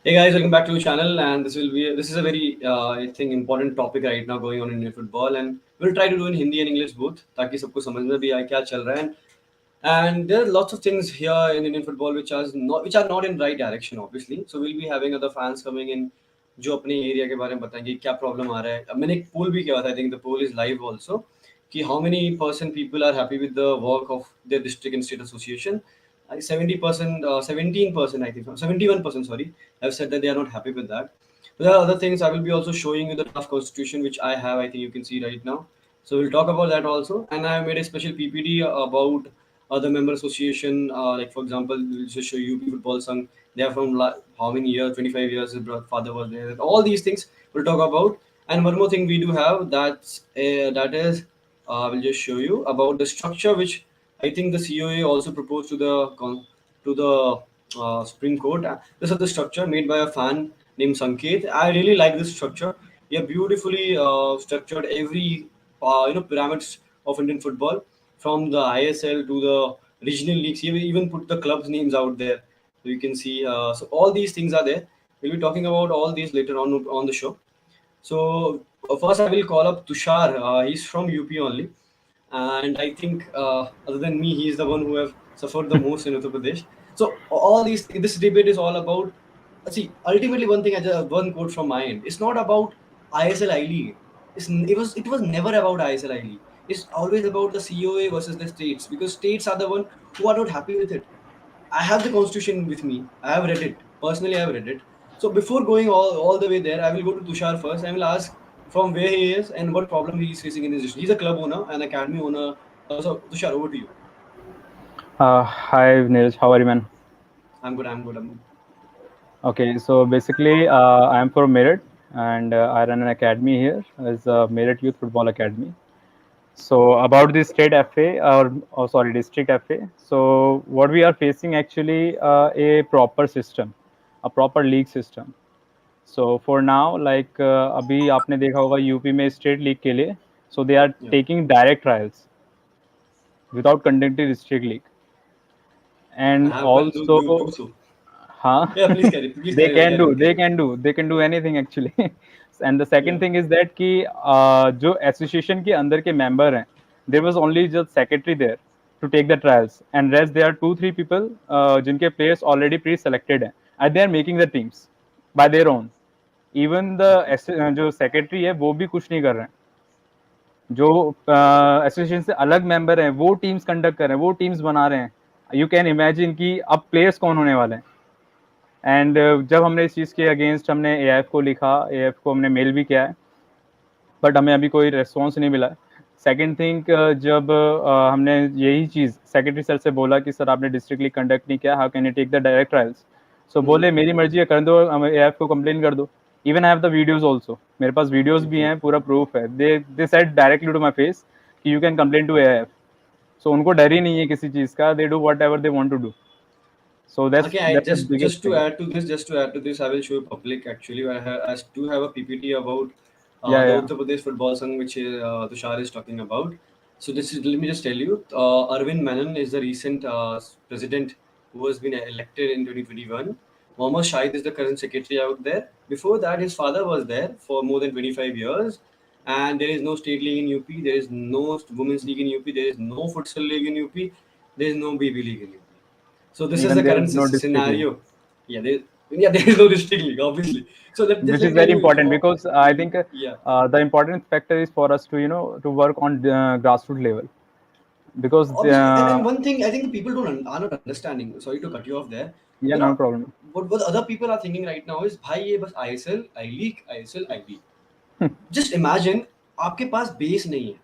Hey guys, welcome back to the channel, and this is a very I think important topic right now going on in Indian football, and we'll try to do in Hindi and English both, ताकि सबको समझ में भी आए क्या चल रहा है. And there are lots of things here in Indian football which are not in right direction, obviously. So we'll be having other fans coming in, जो अपने एरिया के बारे में बताएंगे क्या प्रॉब्लम आ रहा है. मैंने एक पोल भी किया था, I think the poll is live also, कि how many percent people are happy with the work of their district and state association. 70%, 17%, I think, 71%, sorry, have said that they are not happy with that. But there are other things. I will be also showing you the draft constitution, which I have, I think you can see right now. So we'll talk about that also. And I have made a special PPT about the member association. Like, for example, we'll just show you UP Football Sangh. They are from how many years? 25 years. His father was there. All these things we'll talk about. And one more thing we do have, we'll just show you about the structure which I think the COA also proposed to the Supreme Court. This is the structure made by a fan named Sanket. I really like this structure. Yeah, beautifully structured every pyramids of Indian football, from the ISL to the regional leagues. He even put the clubs' names out there, so you can see. So all these things are there. We'll be talking about all these later on the show. So first, I will call up Tushar. He's from UP only, and I think other than me, he is the one who have suffered the most in Uttar Pradesh. So all this debate is all about. See, ultimately, one thing, one quote from my end. It's not about ISL I League. It was never about ISL I League. It's always about the COA versus the states, because states are the one who are not happy with it. I have the constitution with me. I have read it. Personally, I have read it. So before going all the way there, I will go to Tushar first. I will ask from where he is and what problem he is facing in his district. He's a club owner, an academy owner. So Tushar, over to you. Hi Neeraj, how are you, man? I'm good. I'm good. I'm good. Okay, so basically, I am from Meerut, and I run an academy here as Meerut Youth Football Academy. So about the state FA or sorry, district FA. So what we are facing actually a proper system, a proper league system. So for now, like अभी आपने देखा होगा UP में state league के लिए, so they are Yeah. taking direct trials without conducting district league, I and have well do also so. huh. Yeah, please carry. Please they carry on. can Carry do on. they Carry on. can do they can do anything actually. And the Yeah. second thing is that कि जो association के अंदर के member हैं, there was only just secretary there to take the trials, and rest there are 2-3 people जिनके players already pre-selected हैं, and they are making the teams by their own. Even the Okay. जो secretary है वो भी कुछ नहीं कर रहे हैं. जो एसोसिएशन से अलग मेंबर हैं वो टीम्स कंडक्ट कर रहे हैं, वो टीम्स बना रहे हैं. यू कैन इमेजिन कि अब प्लेयर्स कौन होने वाले हैं. एंड जब हमने इस चीज़ के अगेंस्ट हमने AIFF को लिखा, AIFF को हमने मेल भी किया है, बट हमें अभी कोई रिस्पॉन्स नहीं मिला. सेकेंड थिंग, जब हमने यही चीज़ सेक्रेटरी सर से बोला कि सर आपने डिस्ट्रिक्ट लीग कंडक्ट नहीं किया, how can you take the direct trials. So बोले मेरी मर्जी है, कर दो, AIFF को कंप्लेन कर दो. Even I have the videos also, मेरे पास वीडियोज भी Okay. हैं, पूरा प्रूफ है. They said directly to my face कि you can complain to AIFF. So उनको डर ही नहीं है किसी चीज़ का. They do whatever they want to do. So Okay, I that's the biggest thing. just to add to this, I will show you public. Actually, I do have a PPT about या the या Uttar Pradesh football song, which Tushar is talking about. So let me just tell you, Arvind Menon is the recent president who has been elected in 2021. Mohammad Shahid is the current secretary out there. Before that, his father was there for more than 25 years. And there is no state league in UP. There is no women's league in UP. There is no futsal league in UP. There is no BB league in UP. So this is even the there current is no district league, scenario. There is no district league, obviously. So just which let is me tell very you. important because I think Yeah. the important factor is for us to to work on grassroots level, because Obviously, and one thing I think the people are not understanding. Sorry to cut you off there. yeah, You no know problem. what other people are thinking right now is, भाई ये बस ISL, I League, ISL, I League. Just imagine आपके पास base नहीं है.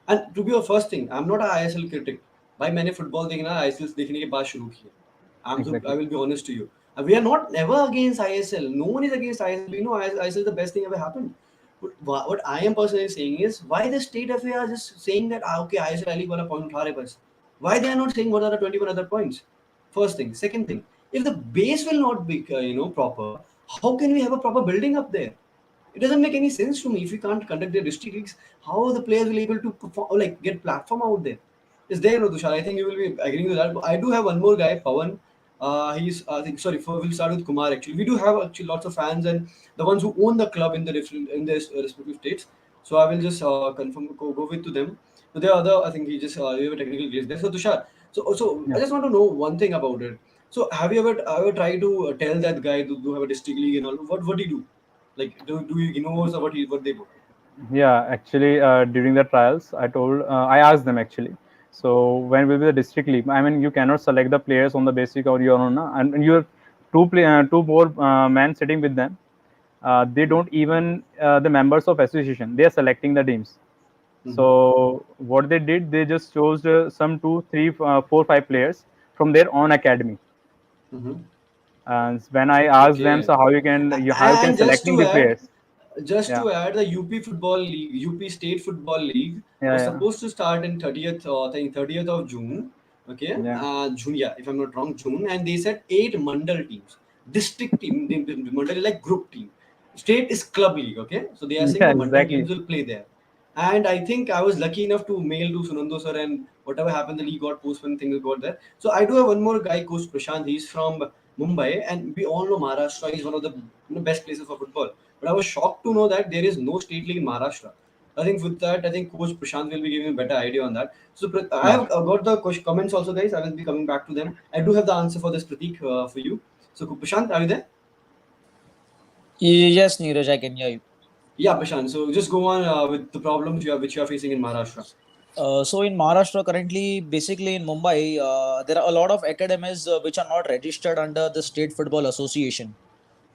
And to be your first thing, I'm not a ISL critic. भाई मैंने football देखना ISL देखने के बाद शुरू किया. I Exactly. will be honest to you. We are not never against ISL. No one is against ISL. We know ISL is the best thing ever happened. But what I am personally saying is, why the state FA are just saying that okay, ISL Ali wala point उठा रहे बस. Why they are not saying what are the 21 other points? First thing. Second thing, if the base will not be proper, how can we have a proper building up there? It doesn't make any sense to me. If we can't conduct the district leagues, how the players will able to perform, get platform out there? Is there, no, Tushar? I think you will be agreeing with that. I do have one more guy, Pawan. He's I think sorry. We'll start with Kumar. Actually, we do have actually lots of fans and the ones who own the club in the different in their respective states. So I will just confirm go with to them. So there are other. I think he just we have a technical glitch there. So Tushar. So I Yeah. just want to know one thing about it. So have you ever tried to tell that guy to have a district league and all? What do you do? Like do you know what they do? Yeah, actually, during the trials, I asked them actually. So when will be the district league? I mean, you cannot select the players on the basic or your own, and you're two more men sitting with them. They don't even the members of association. They are selecting the teams. Mm-hmm. So what they did, they just chose some two, three, four, five players from their own academy. Mm-hmm. And when I asked them, Okay. so how you can And selecting the players? Yeah, the UP Football League, UP State Football League yeah, was yeah, supposed to start in 30th, I think 30th of June. Okay, yeah. June, yeah, if I'm not wrong, June. And they said 8 Mandal teams, district team, Mandal is like group team. State is club league, okay? So they are saying Yeah, the Mandal exactly. teams will play there. And I think I was lucky enough to mail to Sunando sir, and whatever happened, the league got postponed, things got there. So I do have one more guy, Coach Prashant. He's from Mumbai, and we all know Maharashtra is one of the best places for football. But I was shocked to know that there is no state league in Maharashtra. I think with that, I think Coach Prashant will be giving a better idea on that. So I Yeah. have got the comments also, guys. I will be coming back to them. I do have the answer for this, Pratik, for you. So Prashant, are you there? Yes, Neeraj, I can hear you. Yeah, Prashant. So just go on with the problems which you are facing in Maharashtra. So in Maharashtra currently, basically in Mumbai, there are a lot of academies which are not registered under the State Football Association.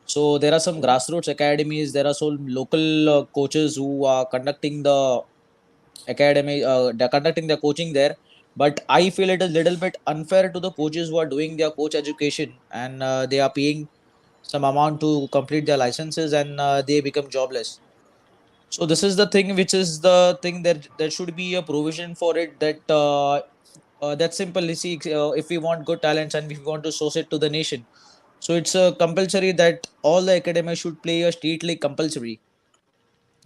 So there are some Okay. grassroots academies. There are some local coaches who are conducting the academy. They're conducting their coaching there. But I feel it is little bit unfair to the coaches who are doing their coach education, and they are paying some amount to complete their licenses, and they become jobless. So this is the thing, which is the thing that there should be a provision for it, that that simple. See, if we want good talents and if we want to source it to the nation, so it's compulsory that all the academies should play a state league compulsory.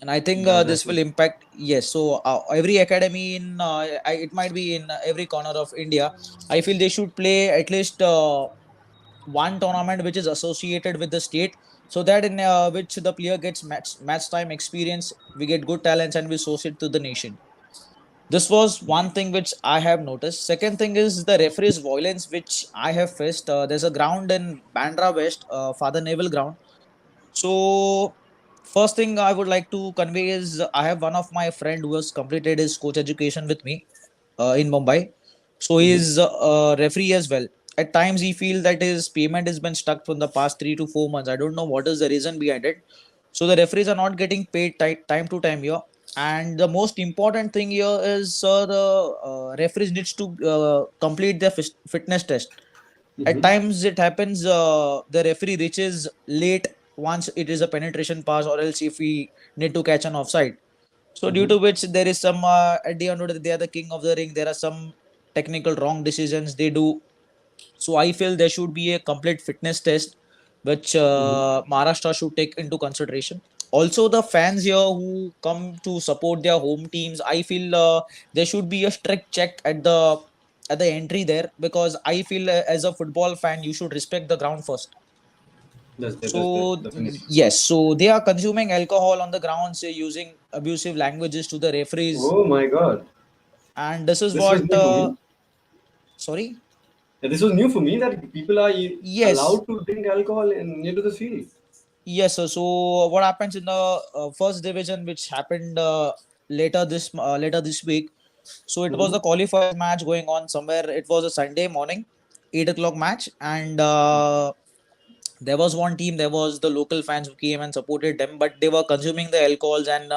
And I think That's this will it. impact. Yes, so every academy in it might be in every corner of India. I feel they should play at least one tournament which is associated with the state, so that in which the player gets match time experience, we get good talents and we source it to the nation. This was one thing which I have noticed. Second thing is the referees violence which I have faced. There's a ground in Bandra West, Father Naval ground. So first thing I would like to convey is I have one of my friend who has completed his coach education with me in Mumbai. So he Mm-hmm. is a referee as well. At times he feels that his payment has been stuck from the past 3 to 4 months. I don't know what is the reason behind it. So the referees are not getting paid time to time here. And the most important thing here is the referees needs to complete their fitness test. At Mm-hmm. times it happens the referee reaches late once it is a penetration pass, or else if we need to catch an offside. So due Mm-hmm. to which there is some at the end of the day, they are the king of the ring. There are some technical wrong decisions they do. So I feel there should be a complete fitness test, which Mm-hmm. Maharashtra should take into consideration. Also, the fans here who come to support their home teams, I feel there should be a strict check at the entry there, because I feel as a football fan, you should respect the ground first. That's there, So definitely. yes, so they are consuming alcohol on the grounds, using abusive languages to the referees, Oh my God. and this is This was what. new for me. Sorry. Yeah, this was new for me that people are Yes. allowed to drink alcohol in near to the field. Yes, sir. So what happens in the first division, which happened later this week? So it was Mm-hmm. the qualifiers match going on somewhere. It was a Sunday morning, 8 o'clock match, and there was one team. There was the local fans who came and supported them, but they were consuming the alcohols, and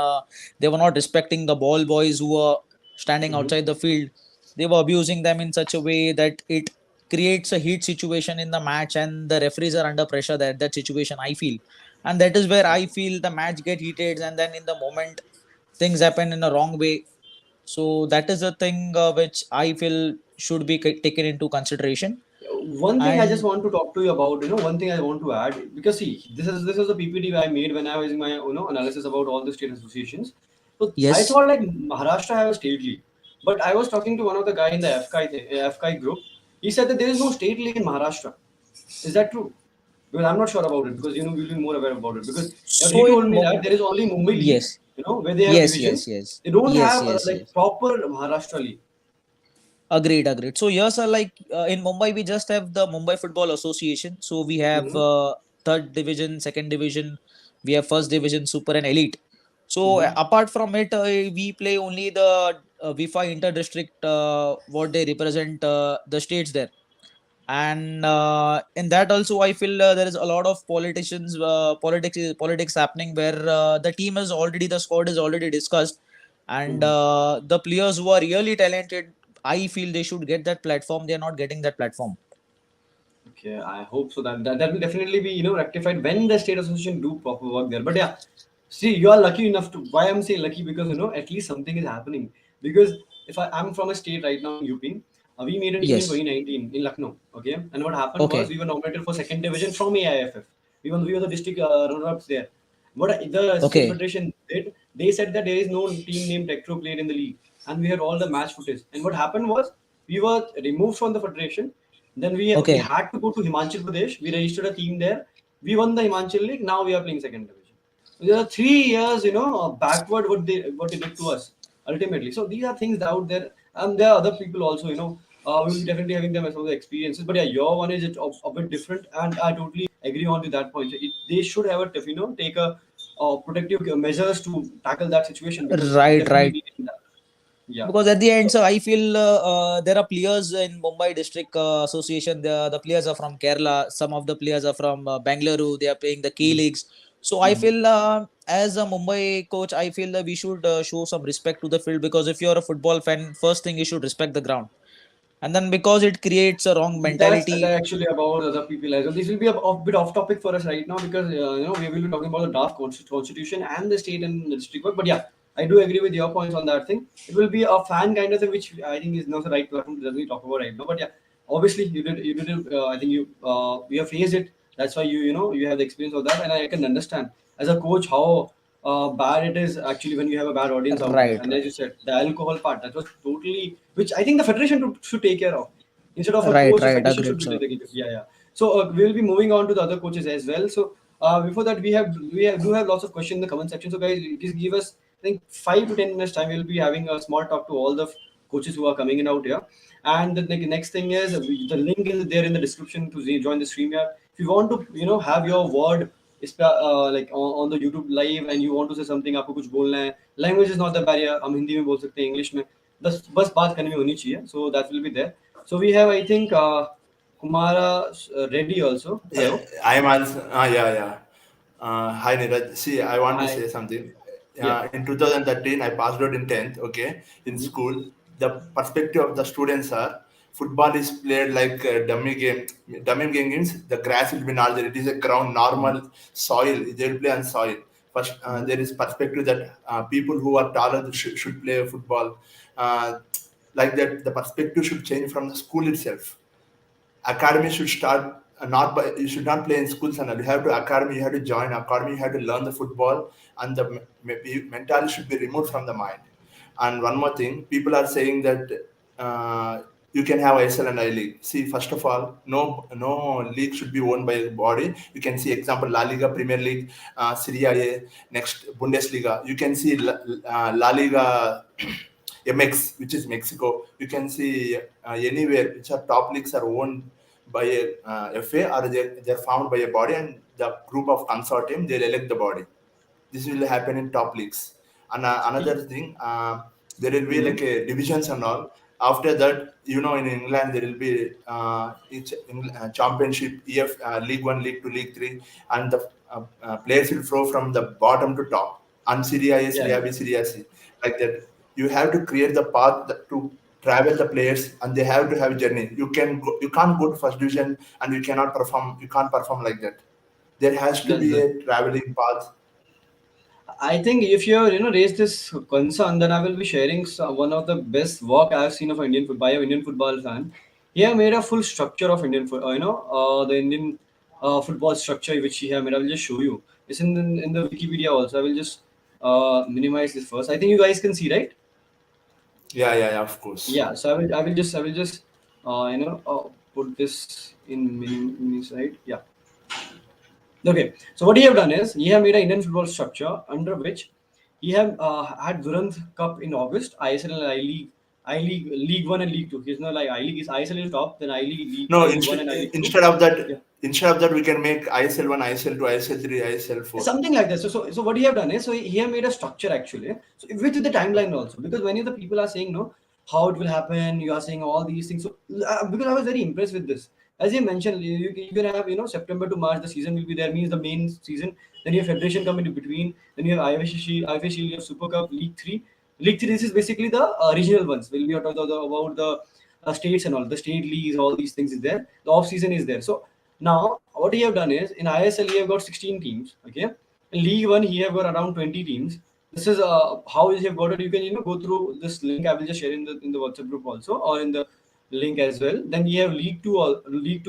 they were not respecting the ball boys who were standing Mm-hmm. outside the field. They were abusing them in such a way that it creates a heat situation in the match, and the referees are under pressure that situation, I feel. And that is where I feel the match get heated, and then in the moment things happen in a wrong way. So that is the thing which I feel should be taken into consideration. One thing I just And want to talk to you about, one thing I want to add, because see, this is a PPT I made when I was in my analysis about all the state associations. So I yes. thought like Maharashtra have a state league, but I was talking to one of the guy in the FKI group. He said that there is no state league in Maharashtra. Is that true? Because I'm not sure about it. Because you'll be more aware about it. Because he So told in me that there is only Mumbai League, yes, where they have yes, yes, divisions. yes, They don't yes, have yes, like yes. proper Maharashtra League. Agreed, agreed. So yes, sir, like in Mumbai, we just have the Mumbai Football Association. So we have Mm-hmm. third division, second division, we have first division, super and elite. So Mm-hmm. apart from it, we play only the FIFA inter-district, what they represent the states there. And in that also, I feel there is a lot of politics happening where the squad is already discussed, and Mm-hmm. the players who are really talented, I feel they should get that platform. They are not getting that platform. Okay, I hope so that will definitely be rectified when the state association do proper work there. But yeah, see, you are lucky enough to. Why I'm saying lucky, because at least something is happening. Because if I'm from a state right now in UP, we made a team in Yes. 2019 in Lucknow. Okay, and what happened was Okay. we were nominated for second division from AIFF. We were the district runner-ups there. What the state Okay. federation did, they said that there is no team named Tektro played in the league, and we had all the match footage. And what happened was we were removed from the federation. Then we Okay. had to go to Himachal Pradesh. We registered a team there. We won the Himachal League. Now we are playing second division. So there are 3 years, backward what they did to us ultimately. So these are things out there, and there are other people also. We'll be definitely having them as some of the experiences. But yeah, your one is a bit different, and I totally agree on to that point. They should have take a protective measures to tackle that situation, because we Right. definitely Right. need that. Yeah. Because at the end, So. sir, I feel there are players in Mumbai District Association. The players are from Kerala. Some of the players are from Bangalore. They are playing the K Mhm. leagues. So I Mhm. feel as a Mumbai coach, I feel that we should show some respect to the field, because if you're a football fan, first thing you should respect the ground. And then because it creates a wrong That's mentality. actually about other people as well. This will be a bit off topic for us right now, because we will be talking about the draft constitution and the state and the district work. But yeah, I do agree with your points on that thing. It will be a fan kind of thing, which I think is not the right platform to really talk about right now. But yeah, obviously you did it. I think you have faced it. That's why you have the experience of that, and I can understand as a coach how bad it is actually when you have a bad audience out there. Right, And as right, you said, the alcohol part, that was totally, which I think the federation should take care of. Instead of a right, coach, the right. federation should Agreed, be sir. taking it. Yeah, yeah. So we'll be moving on to the other coaches as well. So before that, do have lots of questions in the comment section. So guys, just give us, I think, 5 to 10 minutes time. We'll be having a small talk to all the coaches who are coming in out here. And the next thing is, the link is there in the description to join the stream here. If you want to have your word like on the YouTube live, and you want to say something, आपको कुछ बोलना है, language is not the barrier. हम हिंदी में बोल सकते हैं, English में, बस बात करने में होनी चाहिए. So that will be there. So we have, I think, Kumara Reddy also. Yeah, Hello. I'm also. Yeah, yeah. Hi, Niraj. See, I want to Hi. say something. Yeah. In 2013, I passed out in 10th. Okay, in Mhm. school, the perspective of the students are football is played like a dummy game. Dummy game means the grass will be not there. It is a ground, Mhm. normal soil. They will play on soil. First, Mhm. there is perspective that people who are taller should play football. Like that, the perspective should change from the school itself. Academy should start not by, you should not play in schools, and you have to academy, you have to join academy, you have to learn the football, and the mentality should be removed from the mind. And one more thing, people are saying that you can have ISL and I League. See, first of all, no league should be owned by a body. You can see example La Liga, Premier League, Serie A, next Bundesliga. You can see La Liga MX, which is Mexico. You can see anywhere which are top leagues are owned by a FA, or they're found by a body, and the group of consortium, they elect the body. This will happen in top leagues. And another thing, there will be Mhm. like a divisions and all. After that, in England there will be each championship, EF League One, League Two, League Three, and the players will flow from the bottom to top. And Serie A, Yeah, Serie yeah. B, Serie C, like that. You have to create the path to travel the players, and they have to have a journey. You can't go to first division and you cannot perform. You can't perform like that. There has to That's be the. a traveling path. I think if you raise this concern, then I will be sharing one of the best work I've seen of Indian football by an Indian football fan. He have made a full structure of Indian the Indian football structure which he have made. I will just show you. It's in the Wikipedia also. I will just minimize this first. I think you guys can see, right? Yeah, yeah, yeah, of course. Yeah. So I will just put this in minis, right? Yeah. Okay, so what he have done is he have made an Indian football structure under which he have had Durand Cup in August, ISL and I League, League One and League Two. He's not like I League is ISL is top, then I League, No, I League One and I League Two. Yeah. instead of that, we can make ISL 1, ISL 2, ISL 3, ISL 4. Something like that. So what he have done is he have made a structure actually. So with the timeline also, because many of the people are saying no, how it will happen. You are saying all these things. So because I was very impressed with this. As you mentioned, you can have September to March the season will be there, means the main season. Then you have Federation come into between. Then you have IFA Shield, you have Super Cup, League Three. League Three, this is basically the regional ones. Will be about the states and all the state leagues, all these things is there. The off season is there. So now what he have done is in ISL he have got 16 teams. Okay, in League One he have got around 20 teams. This is how you have got it. You can go through this link. I will just share in the WhatsApp group also or in the link as well. Then you have League Two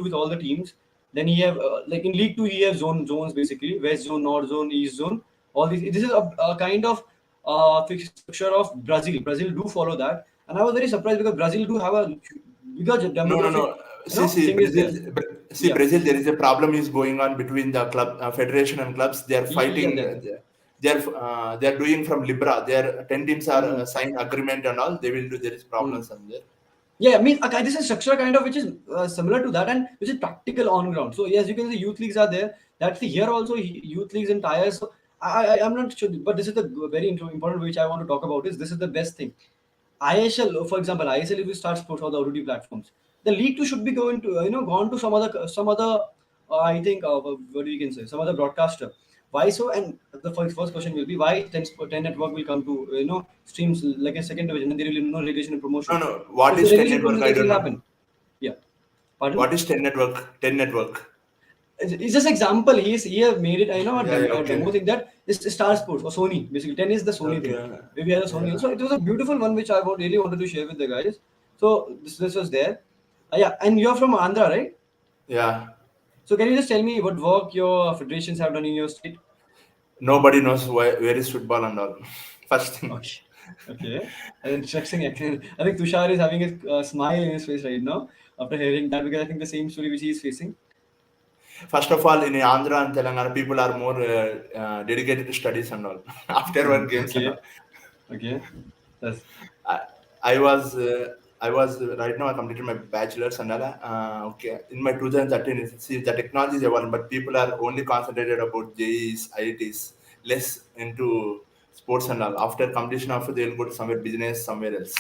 with all the teams. Then you have like in League Two you have zones basically, West Zone, North Zone, East Zone. All these. This is a kind of fixture of Brazil. Brazil do follow that, and I was very surprised because Brazil do have a bigger demographic. No. See, thing is there. See, Yeah. Brazil, there is a problem is going on between the club, federation and clubs. They are fighting. They are doing from Libra. Their 10 teams are signed agreement and all. They will do. There is problems on there. Yeah, I mean, this is a structure kind of which is similar to that and which is practical on ground. So yes, you can see youth leagues are there. That's here also youth leagues and tires. So I'm not sure, but this is the very important which I want to talk about. Is this is the best thing. ISL, for example, ISL if we start sports on the OTT platforms, the league two should be going to gone to some other I think what do you can say some other broadcaster. Why so? And the first question will be why 10 network will come to streams like a second division and there will be no relegation and promotion. No. What If is the 10 relegation network? promotion I will don't know. happen. Yeah. Pardon? What is 10 network? 10 network. It's just example. He have made it. A Okay. demo thing that is Star Sports or Sony. Basically, 10 is the Sony thing. Okay. Maybe has a Sony. Yeah. So it was a beautiful one which I really wanted to share with the guys. So this was there. Yeah, and you're from Andhra, right? Yeah. So can you just tell me what work your federations have done in your state? Nobody knows where is football and all. First thing. Okay. Okay. And interesting. I think Tushar is having a smile in his face right now after hearing that because I think the same story which he is facing. First of all, in Andhra and Telangana, people are more dedicated to studies and all. Afterward games and all. Okay. That's I was right now I completed my bachelor's and all. Okay, in my 2013, see the technology is evolving, but people are only concentrated about JEs, IITs, less into sports and all. After completion of it, they will go to somewhere business, somewhere else.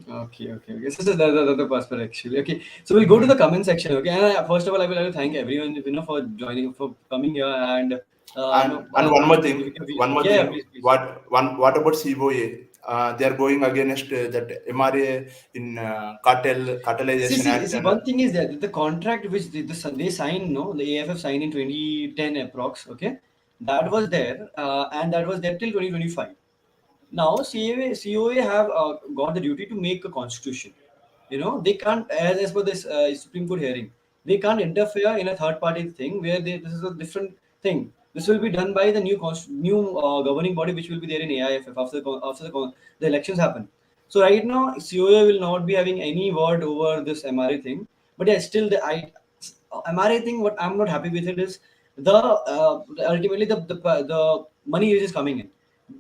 Okay. So this is the perspective actually. Okay, so we'll go to the comment section. Okay, and first of all, I will thank everyone for joining, for coming here, and And one more thing, yeah, please. What about COA? They are going against that MRA in cartelization act. See, one thing is that the contract which they signed, the AIFF signed in 2010 approx. Okay, that was there, and that was there till 2025. Now COA have got the duty to make a constitution. They can't, as per this Supreme Court hearing, they can't interfere in a third party thing where this is a different thing. This will be done by the new governing body which will be there in AIFF after the elections happen. So right now COA will not be having any word over this MRA thing. But yeah, still MRA thing. What I'm not happy with it is ultimately the money is coming in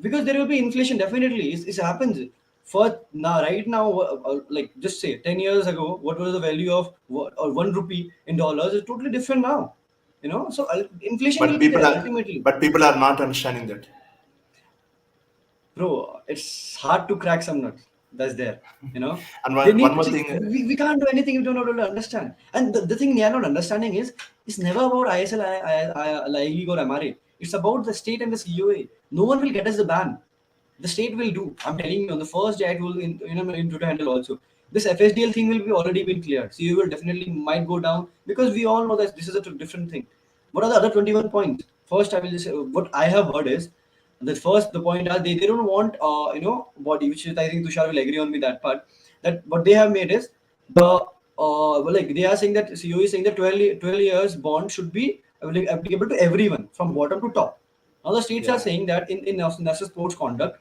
because there will be inflation definitely. It happens. For now, right now, like just say 10 years ago, what was the value of 1 rupee in dollars is totally different now. So inflation will be there ultimately. But people are not understanding that. Bro, it's hard to crack some nuts. That's there. And one more thing, we can't do anything if we don't know to understand. And the thing they are not understanding is it's never about ISL, League or MRA. It's about the state and the COA. No one will get us the ban. The state will do. I'm telling you, on the first day, it will in Twitter handle also. This FSDL thing will be already been cleared. So you will definitely might go down because we all know that this is a different thing. What are the other 21 points? First, I will just say what I have heard is the point are they don't want body, which is I think Tushar will agree on me that part. That what they have made is like they are saying that CEO is saying that 12 years bond should be applicable to everyone from bottom to top. Now the states are saying that in national sports conduct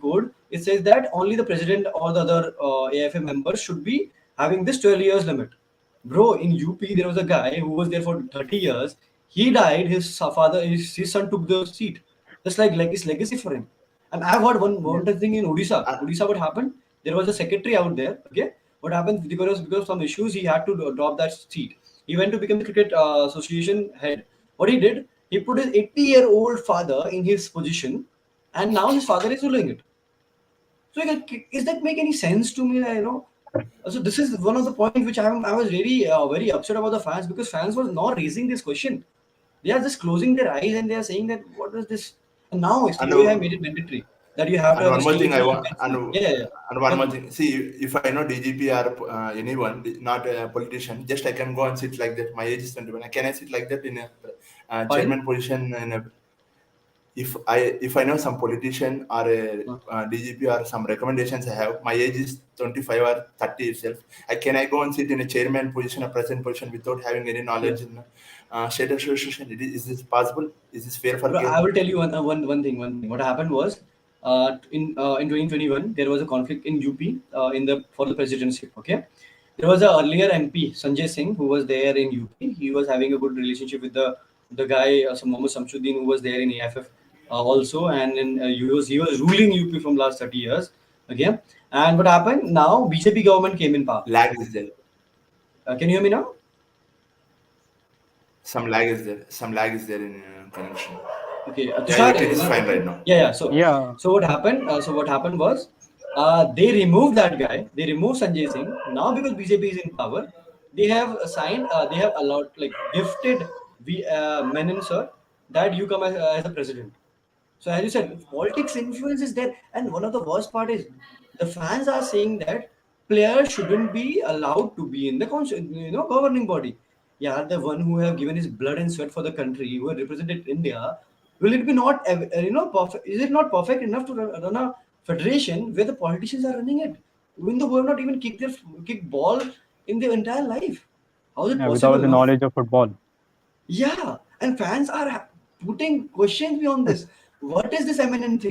code, it says that only the president or the other AIFF members should be having this 12 years limit. Bro, in UP, there was a guy who was there for 30 years. He died. His son took the seat. That's like his legacy for him. And I've heard one thing in Odisha. Uh, Odisha, what happened? There was a secretary out there. Okay, what happened? Because of some issues, he had to drop that seat. He went to become the cricket association head. What he did? He put his 80-year-old father in his position, and now his father is ruling it. So, like, is that make any sense to me? So this is one of the points which I was really very upset about the fans, because fans was not raising this question. They are just closing their eyes and they are saying that what is this? And now and COA have made it mandatory that you have to And have a one more thing stage I where you want, can see. Yeah, yeah, yeah. and one more Come. thing. See, if I know DGP or anyone, not a politician, just I can go and sit like that. My age is 21. Can I sit like that in a Pardon? chairman position? If I know some politician or a Uh, DGP or some recommendations I have, my age is 25 or 30 itself. I go and sit in a chairman position, a president position without having any yeah. knowledge in state association? Is this possible? Is this fair for Bro, I game? will tell you one thing. One thing. What happened was, in 2021 there was a conflict in UP in the for the presidency. Okay, there was a earlier MP Sanjay Singh who was there in UP. He was having a good relationship with the guy Mohammed Samshuddin, who was there in AIFF also, and he was ruling UP from last 30 years. Okay, and what happened now? BJP government came in power. Lag is there. Can you hear me now? Some lag is there. Some lag is there in connection. Okay, Yeah, Tushar, it is fine right now. yeah. So, Yeah. so what happened? So what happened was, they removed that guy. They removed Sanjay Singh. Now because BJP is in power, they have assigned, they have allowed, like, gifted Menon sir that you come as a president. So as you said, politics influence is there, and one of the worst part is the fans are saying that players shouldn't be allowed to be in the governing body. Yeah, the one who have given his blood and sweat for the country, who have represented India, will it be not perfect? Is it not perfect enough to run a federation where the politicians are running it, even though who have not even kicked ball in their entire life? How is it Yeah, without possible? the No. knowledge of football. Yeah, and fans are putting questions beyond this. What is this eminent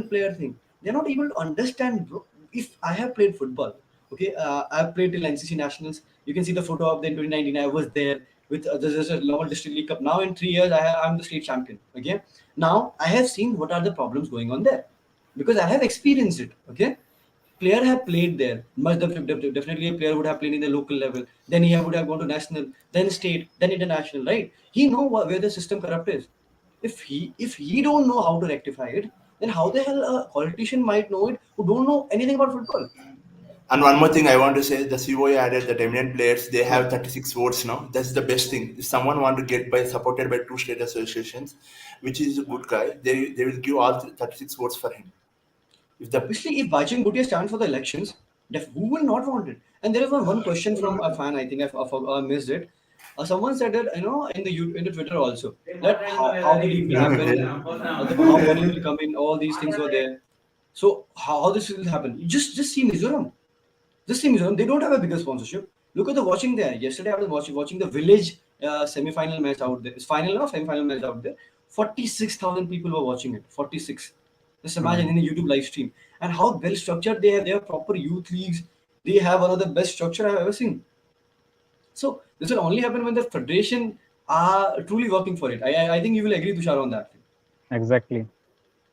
player thing? They're not able to understand, bro. If I have played football, okay, I've played till NCC nationals. You can see the photo of the in 2019. I was there with there's a normal district league cup. Now in 3 years, I'm the state champion. Okay, now I have seen what are the problems going on there, because I have experienced it. Okay, player have played there. Definitely a player would have played in the local level. Then he would have gone to national, then state, then international. Right? He know where the system corrupt is. If he don't know how to rectify it, then how the hell a politician might know it who don't know anything about football? And one more thing I want to say, the COA added that eminent players, they Yeah. have 36 votes now. That's the best thing. If someone want to get by supported by two state associations, which is a good guy, they will give all 36 votes for him. If the Obviously, if Bachchan Bhutia stands for the elections, who will not want it? And there is one question from a fan. I think I missed it. Someone said that in the Twitter also, that how the league will happen, how money will come in, all these things were there. So how this will happen? You just see Mizoram. Just see Mizoram. They don't have a bigger sponsorship. Look at the watching there. Yesterday I was watching the village semi-final match out there. It's final or semi-final match out there. 46,000 people were watching it. 46. Just imagine in a YouTube live stream, and how well structured they have. They have proper youth leagues. They have one of the best structure I've ever seen. So this will only happen when the federation are truly working for it. I think you will agree, Tushar, on that. Exactly.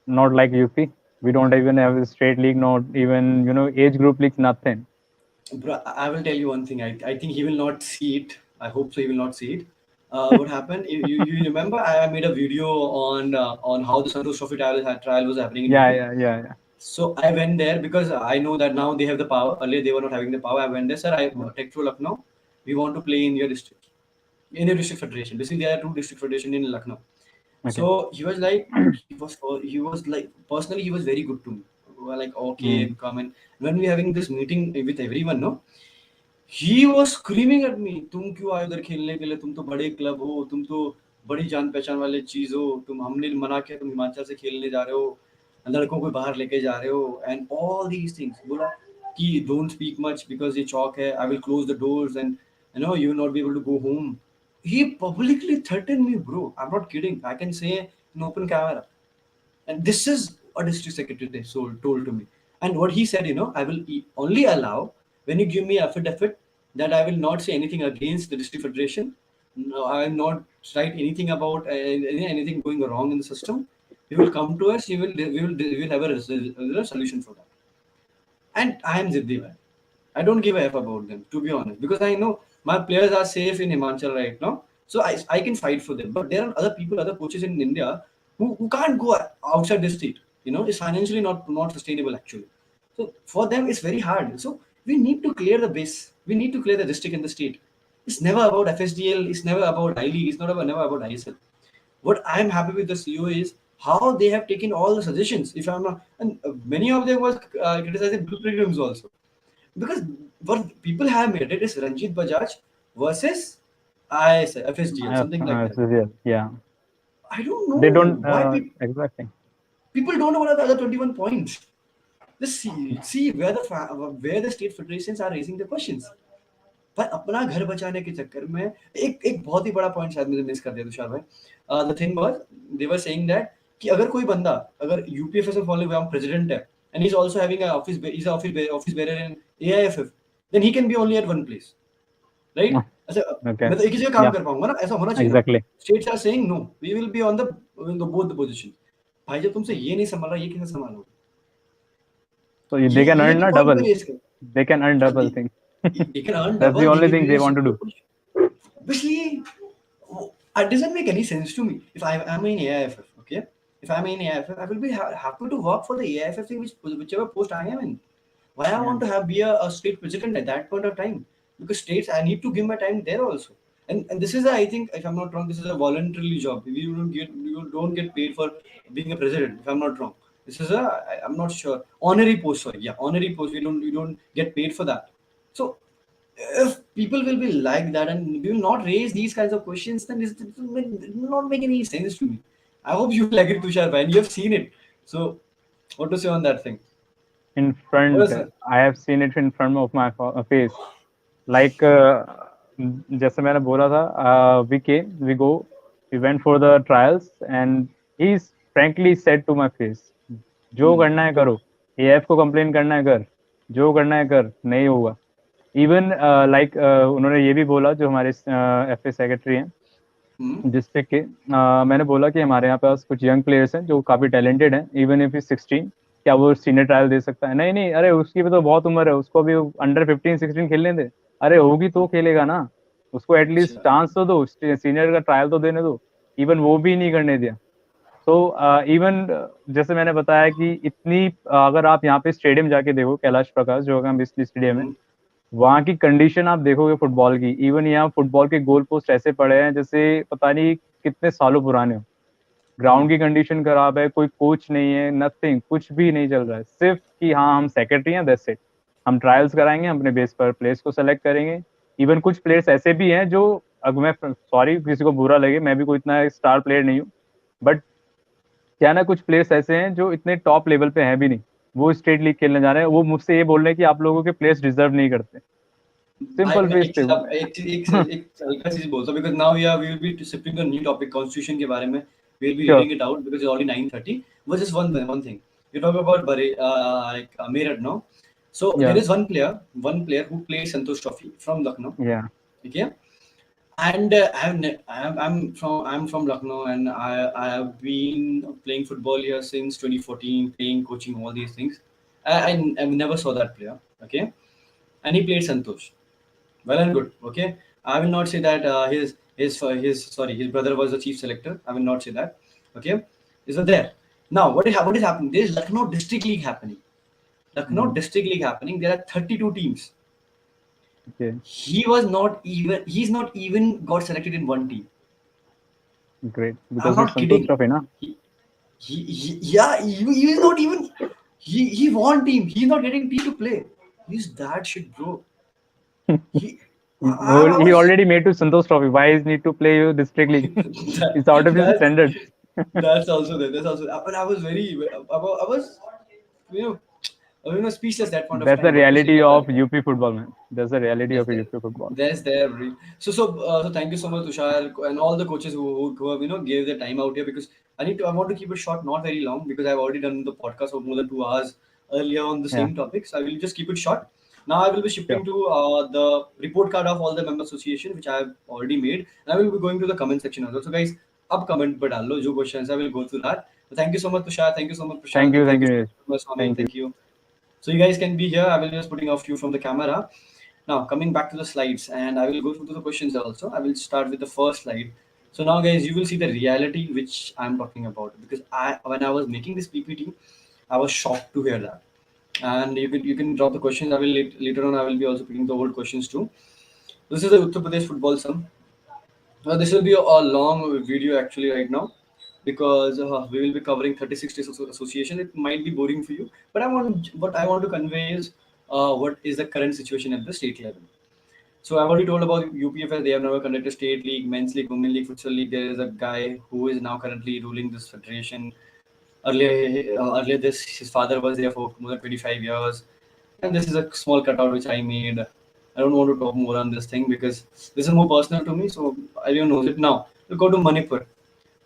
Not like UP. We don't even have a straight league, not even, age group leagues, nothing. Bro, I will tell you one thing. I think he will not see it. I hope so. He will not see it. What happened? You remember? I made a video on how the Santosh Trophy trial was happening in Yeah, UP. yeah, yeah, yeah. So I went there because I know that now they have the power. Earlier they were not having the power. I went there, sir. I take to Lucknow. We want to play in your district, in your district federation. Basically, there are two district federation in Lucknow. Okay. So he was like personally he was very good to me. We were like, okay, Mm. come in. When we having this meeting with everyone, no, he was screaming at me, तुम क्यों आए उधर खेलने के लिए? तुम तो बड़े क्लब हो, तुम तो बड़ी जान पहचान वाले चीज हो, तुम हमने मना किया, तुम हिमाचल से खेलने जा रहे हो, लड़कों को बाहर लेके जा रहे हो, and all these things. बोला कि don't speak much because ये चौक है, I will close the doors and you will not be able to go home. He publicly threatened me, bro. I'm not kidding. I can say in open camera. And this is a district secretary told to me. And what he said, I will only allow when you give me affidavit that I will not say anything against the district federation. No, I will not write anything about anything going wrong in the system. You will come to us. We will have a solution for that. And I am Ziddi man. I don't give a f about them, to be honest, because I know my players are safe in Himachal right now, so I can fight for them. But there are other people, other coaches in India who can't go outside the state. It's financially not sustainable actually. So for them, it's very hard. So we need to clear the base. We need to clear the district and the state. It's never about FSDL. It's never about I League. It's never about ISL. What I'm happy with the CEO is how they have taken all the suggestions. If I'm not, and many of them was criticizing blue pilgrims also, because what people have made it is Ranjit Bajaj versus ISL, FSDL, something like that. Yeah. I don't They know don't why exactly. people don't know what are the other 21 points. Just see where the state federations are raising the questions. पर अपना घर बचाने के चक्कर में एक एक बहुत ही बड़ा पॉइंट शायद मुझे मिस कर दिया तुषार भाई. The thing was they were saying that कि अगर कोई बंदा अगर यूपीएफएस में फॉलो हुआ प्रेसिडेंट है and he is also having a office bearer in AIFF then he can be only at one place right. ऐसा Okay. मैं तो एक ही जगह काम Yeah. कर पाऊंगा ना, ऐसा होना चाहिए. Exactly. States are saying no we will be on the both the position. भाई जब तुमसे ये नहीं संभाल रहा ये कैसे संभालोगे? So ये they can ये earn तो a पॉइंट double. पे रेस कर. They can earn हाँ, double thing. they can earn That's the double. only They thing can they be want to do. super. Obviously, it doesn't make any sense to me. If I'm in AIFF, okay, if I'm in AIFF, I will be happy to work for the AIFF thing, whichever post I am in. Why I want to be a state president at that point of time? Because states, I need to give my time there also. And this is I think, if I'm not wrong, this is a voluntary job. You don't get paid for being a president. If I'm not wrong, this is I'm not sure, honorary post. Sorry, yeah, honorary post. You don't get paid for that. So if people will be like that and we will not raise these kinds of questions, then it will not make any sense to me. I hope you like it, Tushar, and you have seen it. So, what to say on that thing? In What front, is it? I have seen it in front of my face. Like जैसे मैंने बोला था, we go, we went for the trials, and he's frankly said to my face, जो करना है करो, AF को complain करना है कर, जो करना है कर, नहीं होगा. इवन लाइक उन्होंने ये भी बोला, जो हमारे FA सेक्रेटरी हैं डिस्ट्रिक्ट के, मैंने बोला कि हमारे यहाँ पास कुछ यंग प्लेयर्स हैं जो काफ़ी टैलेंटेड हैं, इवन इफ 16, क्या वो सीनियर ट्रायल दे सकता है? नहीं नहीं, अरे उसकी भी तो बहुत उम्र है, उसको भी अंडर 15-16 खेलने दे. अरे होगी तो खेलेगा ना, उसको एटलीस्ट चांस तो दो, सीनियर का ट्रायल तो देने दो. इवन वो भी नहीं करने दिया. तो इवन जैसे मैंने बताया कि इतनी अगर आप यहाँ पे स्टेडियम जाके देखो, कैलाश प्रकाश जो हम बिस्ली स्टेडियम है, वहाँ की कंडीशन आप देखोगे फुटबॉल की, इवन यहाँ फुटबॉल के गोल पोस्ट ऐसे पड़े हैं जैसे पता नहीं कितने सालों पुराने हो. ग्राउंड की कंडीशन खराब है, कोई कोच नहीं है, नथिंग, कुछ भी नहीं चल रहा है. सिर्फ कि हाँ हम सेक्रेटरी हैं, दैट्स इट. हम ट्रायल्स कराएंगे, अपने बेस पर प्लेयर्स को सेलेक्ट करेंगे. इवन कुछ प्लेयर्स ऐसे भी हैं जो, अगर मैं सॉरी किसी को बुरा लगे, मैं भी कोई इतना स्टार प्लेयर नहीं हूँ, बट क्या ना कुछ प्लेयर्स ऐसे हैं जो इतने टॉप लेवल पे हैं भी नहीं, वो स्टेट लीग खेलने जा रहे हैं. वो मुझसे ये बोल रहे हैं कि आप लोगों के प्लेयर्स डिजर्व नहीं करते. सिंपल बेस पे. एक हल्का चीज बोलता हूँ, because now we will be shifting to a new topic, constitution के बारे में. We'll be Sure. reading it out because it's already 9:30. But just one thing. You talk about Meerut, no? So Yeah. there is one player who played Santosh Trophy from Lucknow. Yeah. Okay. And I'm from Lucknow, and I have been playing football here since 2014, playing, coaching, all these things. I never saw that player. Okay. And he played Santosh. Well and good. Okay. I will not say that his brother was the chief selector. I will not say that. Okay. So there. Now what is happening? There is Lucknow District League happening. District League happening. There are 32 teams. Okay. He's not even got selected in one team. Great. I'm Because not it's Santosh kidding. Trophy, na? He is not even. He won team. He's not getting team to play. He's that shit, bro. He already made to Santosh Trophy. Why is need to play district league? It's out of his standard. That's also there. That's also. But I was very. I was, speechless that point of time. That's the reality of UP football, man. That's the reality of UP football. There's there. So thank you so much, Tushar, and all the coaches who have gave their time out here, because I want to keep it short, not very long, because I've already done the podcast for more than 2 hours earlier on the same topic. So I will just keep it short. Now I will be Yeah. shifting to the report card of all the member association, which I have already made, and I will be going to the comment section also. So guys, up comment but डाल लो जो questions I will go through that. So thank you so much Tushar, thank you so much Thank Prashant, you. and Thank thank you you, so Neeraj. much Swami, Thank you. thank you. So you guys can be here. I will just putting off you from the camera. Now coming back to the slides, and I will go through the questions also. I will start with the first slide. So now guys, you will see the reality which I'm talking about, because I when I was making this PPT, I was shocked to hear that. And you can drop the questions. I will later on. I will be also picking the old questions too. This is the Uttar Pradesh football sum. This will be a long video actually right now, because we will be covering 36 days of association. It might be boring for you, but what I want to convey is what is the current situation at the state level. So I've already told about UPFS. They have never conducted state league, men's league, women league, futsal league. There is a guy who is now currently ruling this federation. Earlier this his father was there for more than 25 years, and this is a small cutout which I made. I don't want to talk more on this thing because this is more personal to me, so everyone knows it. Now we go to Manipur.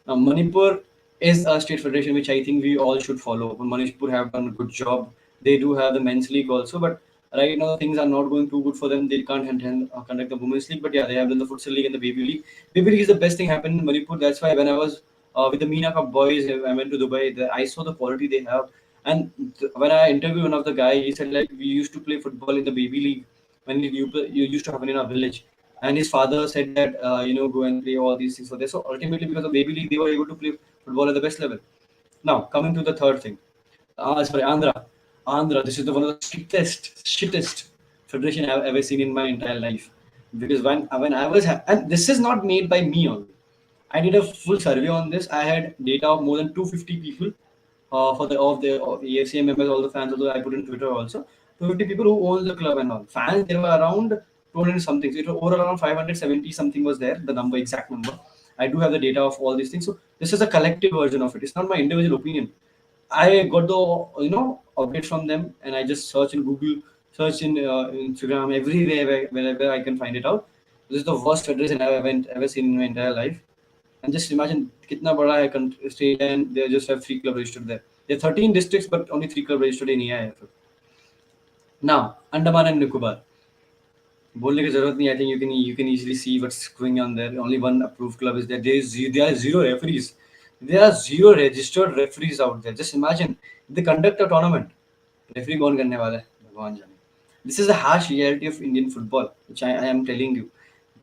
Now Manipur is a state federation which I think we all should follow. Manipur have done a good job. They do have the men's league also, but right now things are not going too good for them. They can't conduct the women's league, but yeah, they have done the futsal league and the baby league. Baby league is the best thing happened in Manipur. That's why when I was with the Meena Cup boys, I went to Dubai. I saw the quality they have, and when I interviewed one of the guy, he said like we used to play football in the baby league when you used to happen in our village, and his father said that go and play all these things for there. So ultimately, because of baby league, they were able to play football at the best level. Now coming to the third thing, sorry, Andhra. This is the one of the shittest federation I've ever seen in my entire life. Because when I was and this is not made by me only. I did a full survey on this. I had data of more than 250 people for the AFCA members, all the fans. Although I put in Twitter also, 250 people who own the club and all. Fans there were around 200 something. So it was overall around 570 something was there. The number, exact number. I do have the data of all these things. So this is a collective version of it. It's not my individual opinion. I got the update from them, and I just search in Google, search in Instagram, everywhere wherever I can find it out. This is the worst federation I've ever seen in my entire life. And just imagine kitna bada hai state, and they just have 3 clubs registered there. There are 13 districts, but only 3 clubs registered in AIFF. Now, Andaman and Nicobar. बोलने की जरूरत नहीं. I think you can easily see what's going on there. Only one approved club is there. There are zero referees. There are zero registered referees out there. Just imagine if they conduct a tournament. Referee कौन करने वाला है? भगवान जाने. This is the harsh reality of Indian football, which I am telling you.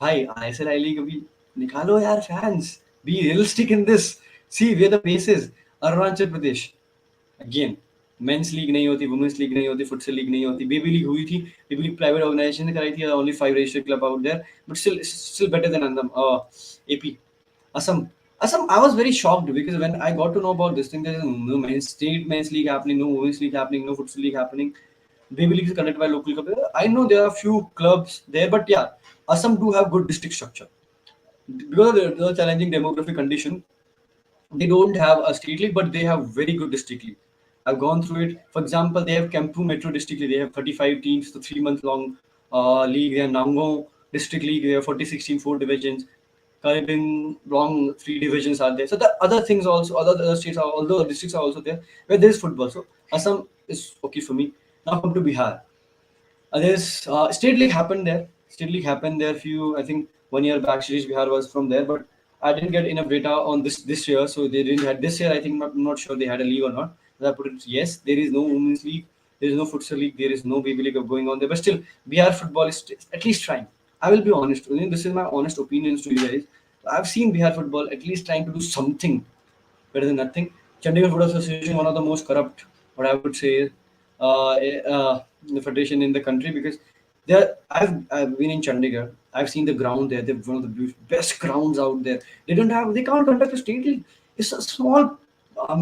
भाई ISL I League अभी निकालो यार fans. Be realistic in this. See where the pace is. Arunachal Pradesh. Again, men's league नहीं होती, women's league नहीं होती, futsal league नहीं होती, बेबी लीग हुई थी. बेबी लीग प्राइवेट ऑर्गेनाइजेशन ने कराई थी. Only 5 registered club out there, but still better than Andam. AP, Assam. I was very shocked because when I got to know about this thing, there is no men's league happening, no women's league happening, no futsal league happening. Baby league is conducted by local club. I know there are few clubs there, but yeah, Assam do have good district structure because of the challenging demographic condition. They don't have a state league, but they have very good district league. I've gone through it. For example, they have Kampu Metro District League. They have 35 teams, the 3 month long league. They have Nangong District League. They have 40-16 4 divisions. Caribbean long 3 divisions are there. So the other things also, other states are, although districts are also there where there is football. So Assam is okay for me. Now come to Bihar. There's state league happened there. State league happened there. Few, I think 1 year back, Shirish Bihar was from there, but I didn't get enough data on this year, so they didn't had this year. I think I'm not sure they had a league or not. But I put it, yes, there is no women's league, there is no futsal league, there is no baby league going on there, but still Bihar football is at least trying. I will be honest. This is my honest opinions to you guys. I've seen Bihar football at least trying to do something better than nothing. Chandigarh Football Association, one of the most corrupt, what I would say, is the federation in the country, because there I've been in Chandigarh. I've seen the ground there. They're one of the best grounds out there. They can't conduct a state league. It's a small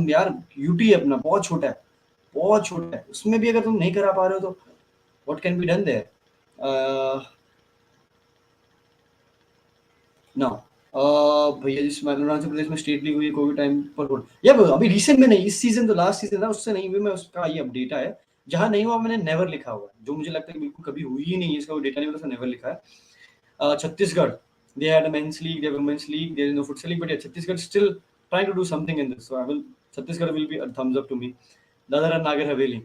यार UT है अपना, बहुत छोटा है, बहुत छोटा है. उसमें भी अगर तुम नहीं करा पा रहे हो तो what can be done there? Now भैया जिस अरुणाचल प्रदेश में स्टेट लीग हुई कोविड टाइम पर हो, या अभी रिसेंट में नहीं, इस सीजन तो लास्ट सीजन था उससे नहीं हुई. मैं उसका ये अपडेट है, जहां नहीं हुआ मैंने नेवर लिखा हुआ, जो मुझे लगता है कि बिल्कुल कभी हुई ही नहीं है, इसका वो डेटा नहीं होता, नेवर लिखा है. Chhattisgarh, they had a men's league, they have a women's league, there is no futsal league, but yeah, Chhattisgarh still trying to do something in this. So Chhattisgarh will be a thumbs up to me. Dadar and Nagar Haveli.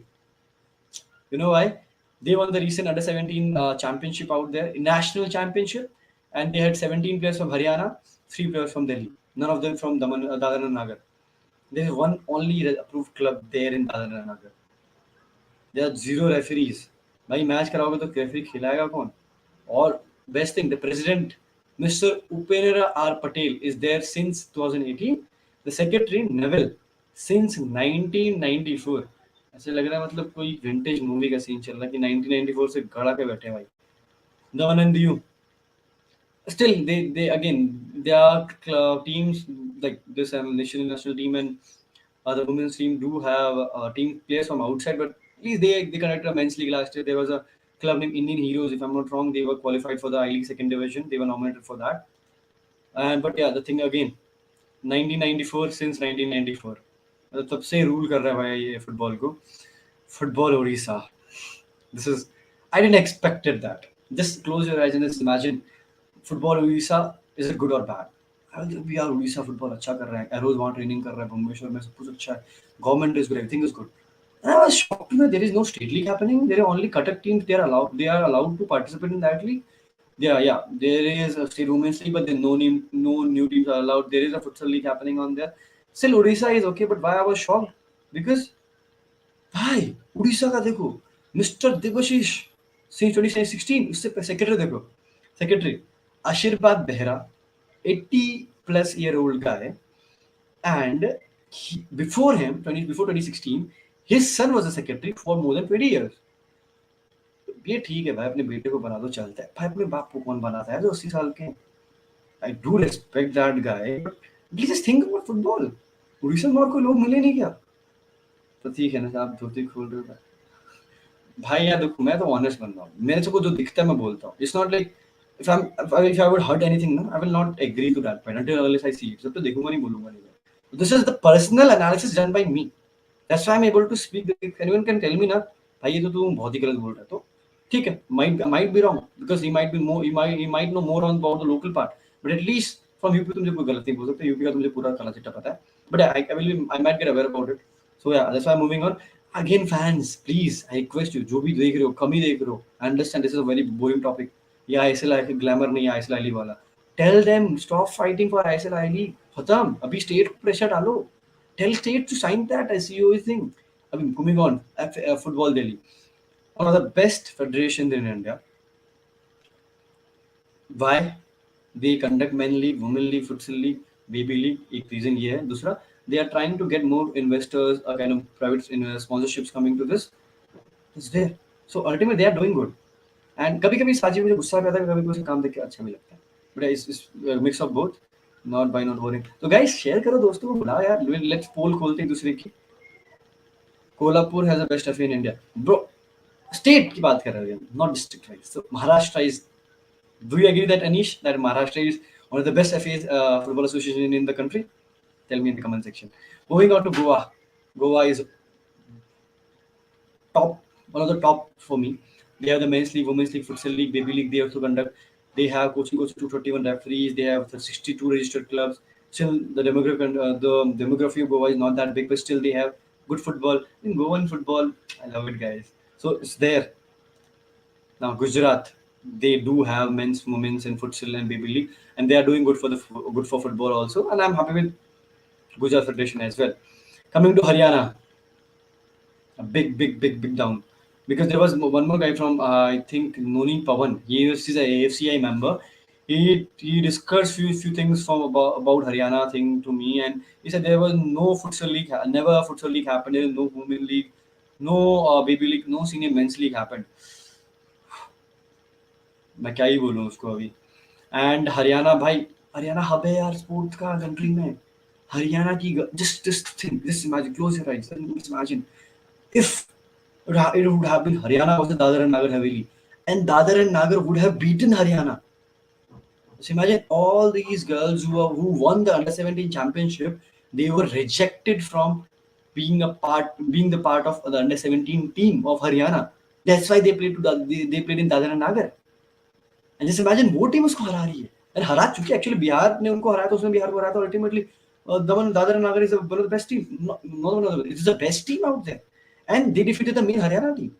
You know why? They won the recent under 17 championship out there, national championship, and they had 17 players from Haryana, 3 players from Delhi, none of them from Dadar and Nagar. There is one only approved club there in Dadar and Nagar. There are zero referees. भाई match कराओगे तो referee खिलाएगा कौन? और best thing, the president, Mr. Upendra R. Patel, is there since 2018. The secretary Neville since 1994. ऐसे लग रहा है मतलब कोई विंटेज मूवी का सीन चल रहा है कि 1994 से गड़ा के बैठे हैं भाई. The one and the you. Still, they again, their teams like this national team and the women's team do have team players from outside, but at least they conducted a men's league last year. There was a club named Indian Heroes, if I'm not wrong. They were qualified for the I-League second division. They were nominated for that. And but yeah, the thing again, 1994 since 1994. मतलब तब से rule कर रहा है भाई ये football को. Football Odisha. This is, I didn't expected that. Just close your eyes and just imagine football Odisha, is it good or bad? We are Odisha football अच्छा कर रहे हैं. Arrows वहाँ training कर रहा है. भुवनेश्वर में सब कुछ अच्छा है. Government is good. Everything is good. And I was shocked to know there is no state league happening. There are only Cuttack teams. They are allowed to participate in that league. Yeah. There is a state women's league, but then no new teams are allowed. There is a futsal league happening on there. Still Odisha is okay, but why I was shocked? Because भाई उड़ीसा का देखो, mister Debashish since 2016, उससे secretary देखो, secretary आशीर्वाद Behera, 80+ year old guy, and before 2016, his son was a secretary for more than 20 years. ये ठीक है भाई, अपने बेटे को बना दो, चलता है भाई. अपने बाप को कौन बनाता है जो 80 साल के? I do respect that guy, but please just think about football. Orissa में और कोई लोग मिले नहीं क्या? तो ठीक है ना, आप धोती खोल रहे हो भाई. यार देखो, मैं तो ऑनेस्ट बन रहा हूँ. मेरे से को जो दिखता है मैं बोलता हूँ. It's not like if I would hurt anything, no, I will not agree to that point until unless I see it. जब तो देखूंगा नहीं, बोलूंगा नहीं. This is the personal analysis done by me. That's why I'm able to speak. If anyone can tell me ना, भाई ये तो तू बहुत ही गलत बोल रहा है, तो ठीक है, might be wrong because he might know more on about the local part. But at least from UP तुम कोई गलत नहीं बोल सकते. UP का तुझे पूरा काला चिट्टा पता है. But I might get aware about it. So yeah, that's why I'm moving on. Again, fans, please, I request you, जो भी देख रहे हो, कम ही देख रहे हो. I understand this is a very boring topic. या ISL ग्लैमर नहीं है ISL लीग वाला. Tell them stop fighting for ISL league. खत्म. अभी स्टेट को प्रेशर डालो. Tell state to sign that SEO thing. अभी moving on. Football Delhi, one of the best federations in India. Why? They conduct men league, women league, futsal league, baby league. एक reason ये है. दूसरा, they are trying to get more investors, kind of private sponsorships coming to this. It's there. So ultimately they are doing good. And कभी-कभी साजी मुझे गुस्सा भी आता है, कभी-कभी उसका काम देख के अच्छा भी लगता है. But it's mix of both. Not boring. तो guys share करो, दोस्तों को बुलाओ यार. Let's poll खोलते हैं दूसरे की. Kolhapur has the best FA in India. Bro, state की बात कर रहे हैं, not district wise. So Maharashtra is. Do you agree that Anish, that Maharashtra is one of the best FAs, football association in the country? Tell me in the comment section. Moving on to Goa. Goa is top, one of the top for me. They have the men's league, women's league, futsal league, baby league. They also conduct. They have coaching coach 231 referees. They have 62 registered clubs. Still, the demography of Goa is not that big, but still they have good football. In Goan football, I love it, guys. So it's there. Now Gujarat, they do have men's, women's, and futsal and baby league, and they are doing good for football also. And I'm happy with Gujarat Federation as well. Coming to Haryana, a big down, because there was one more guy from I think Noni Pawan. He is an AFCI member. He discussed few things from about Haryana thing to me, and he said there was no futsal league, never a futsal league happened. There was no women league, no baby league, no senior men's league happened. मैं क्या ही बोलूँ उसको अभी. And Haryana भाई, Haryana hub है यार sports का country में. हरियाणा की just imagine, close your eyes, just imagine if it would have been Haryana versus Dadar and Nagar Haveli, and Dadar and Nagar would have beaten Haryana. So imagine all these girls who won the under 17 championship, they were rejected from being the part of the under 17 team of Haryana. That's why they played in Dadar and Nagar. And just imagine वो team उसको हरा रही है, and हरा चुकी actually. Bihar ने उनको हराया, तो उसने बिहार को हराया, तो ultimately Dadar and Nagar is one of the best team. No, it is the best team out there, and they defeated the main Haryana team.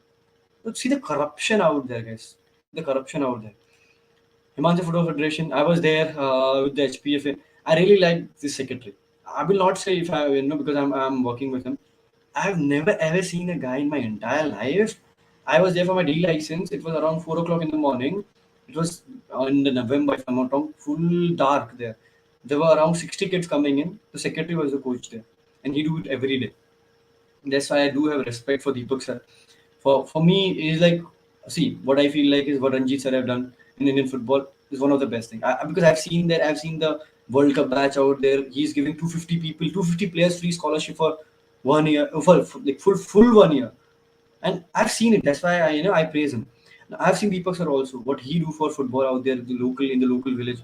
See the corruption out there, guys. The corruption out there. Himachal Football Federation. I was there with the HPFA. I really like this secretary. I will not say if I, because I'm working with him. I've never ever seen a guy in my entire life. I was there for my D license. It was around 4 o'clock in the morning. It was in the November, if I'm not wrong, full dark there. There were around 60 kids coming in. The secretary was the coach there, and he do it every day. That's why I do have respect for Deepak sir. For me, it is like, see, what I feel like is what Ranjit sir have done in Indian football is one of the best things. Because I've seen that, I've seen the World Cup batch out there. He's giving 250 people, 250 players free scholarship for 1 year, for like full 1 year, and I've seen it. That's why I praise him. I've seen Deepak sir also, what he do for football out there, in the local village.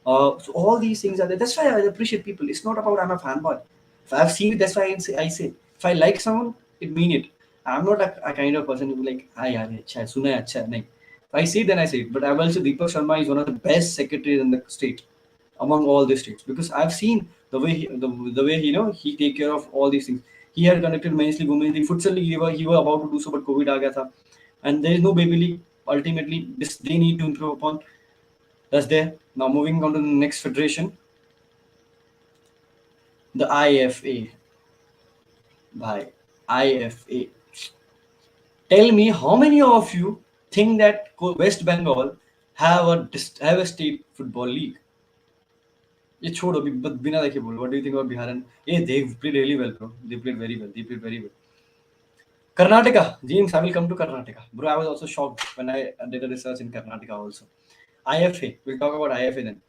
So all these things are there. That's why I appreciate people. It's not about I'm a fanboy. If I've seen it, that's why I say. If I like someone, it mean it. I'm not a kind of person who like, ah, yaar, ye acha hai, suna hai, acha hai. Nahin. If I see it, then I say it. But I will say Deepak Sharma is one of the best secretaries in the state, among all the states, because I've seen the way he take care of all these things. He had conducted men's league, women's league, futsal league. He were about to do so, but COVID aa gaya tha. And there is no baby league. Ultimately, this they need to improve upon. That's there. Now moving on to the next federation, the IFA. By IFA. Tell me, how many of you think that West Bengal have a state football league? ये छोड़ो अभी बिना देखे बोलो. What do you think about Bihar? And they've played really well, bro. They played very well. They played very well. Karnataka, James, I will come to Karnataka. Bro, I was also shocked when I did a research in Karnataka also. IFA, we'll talk about IFA then.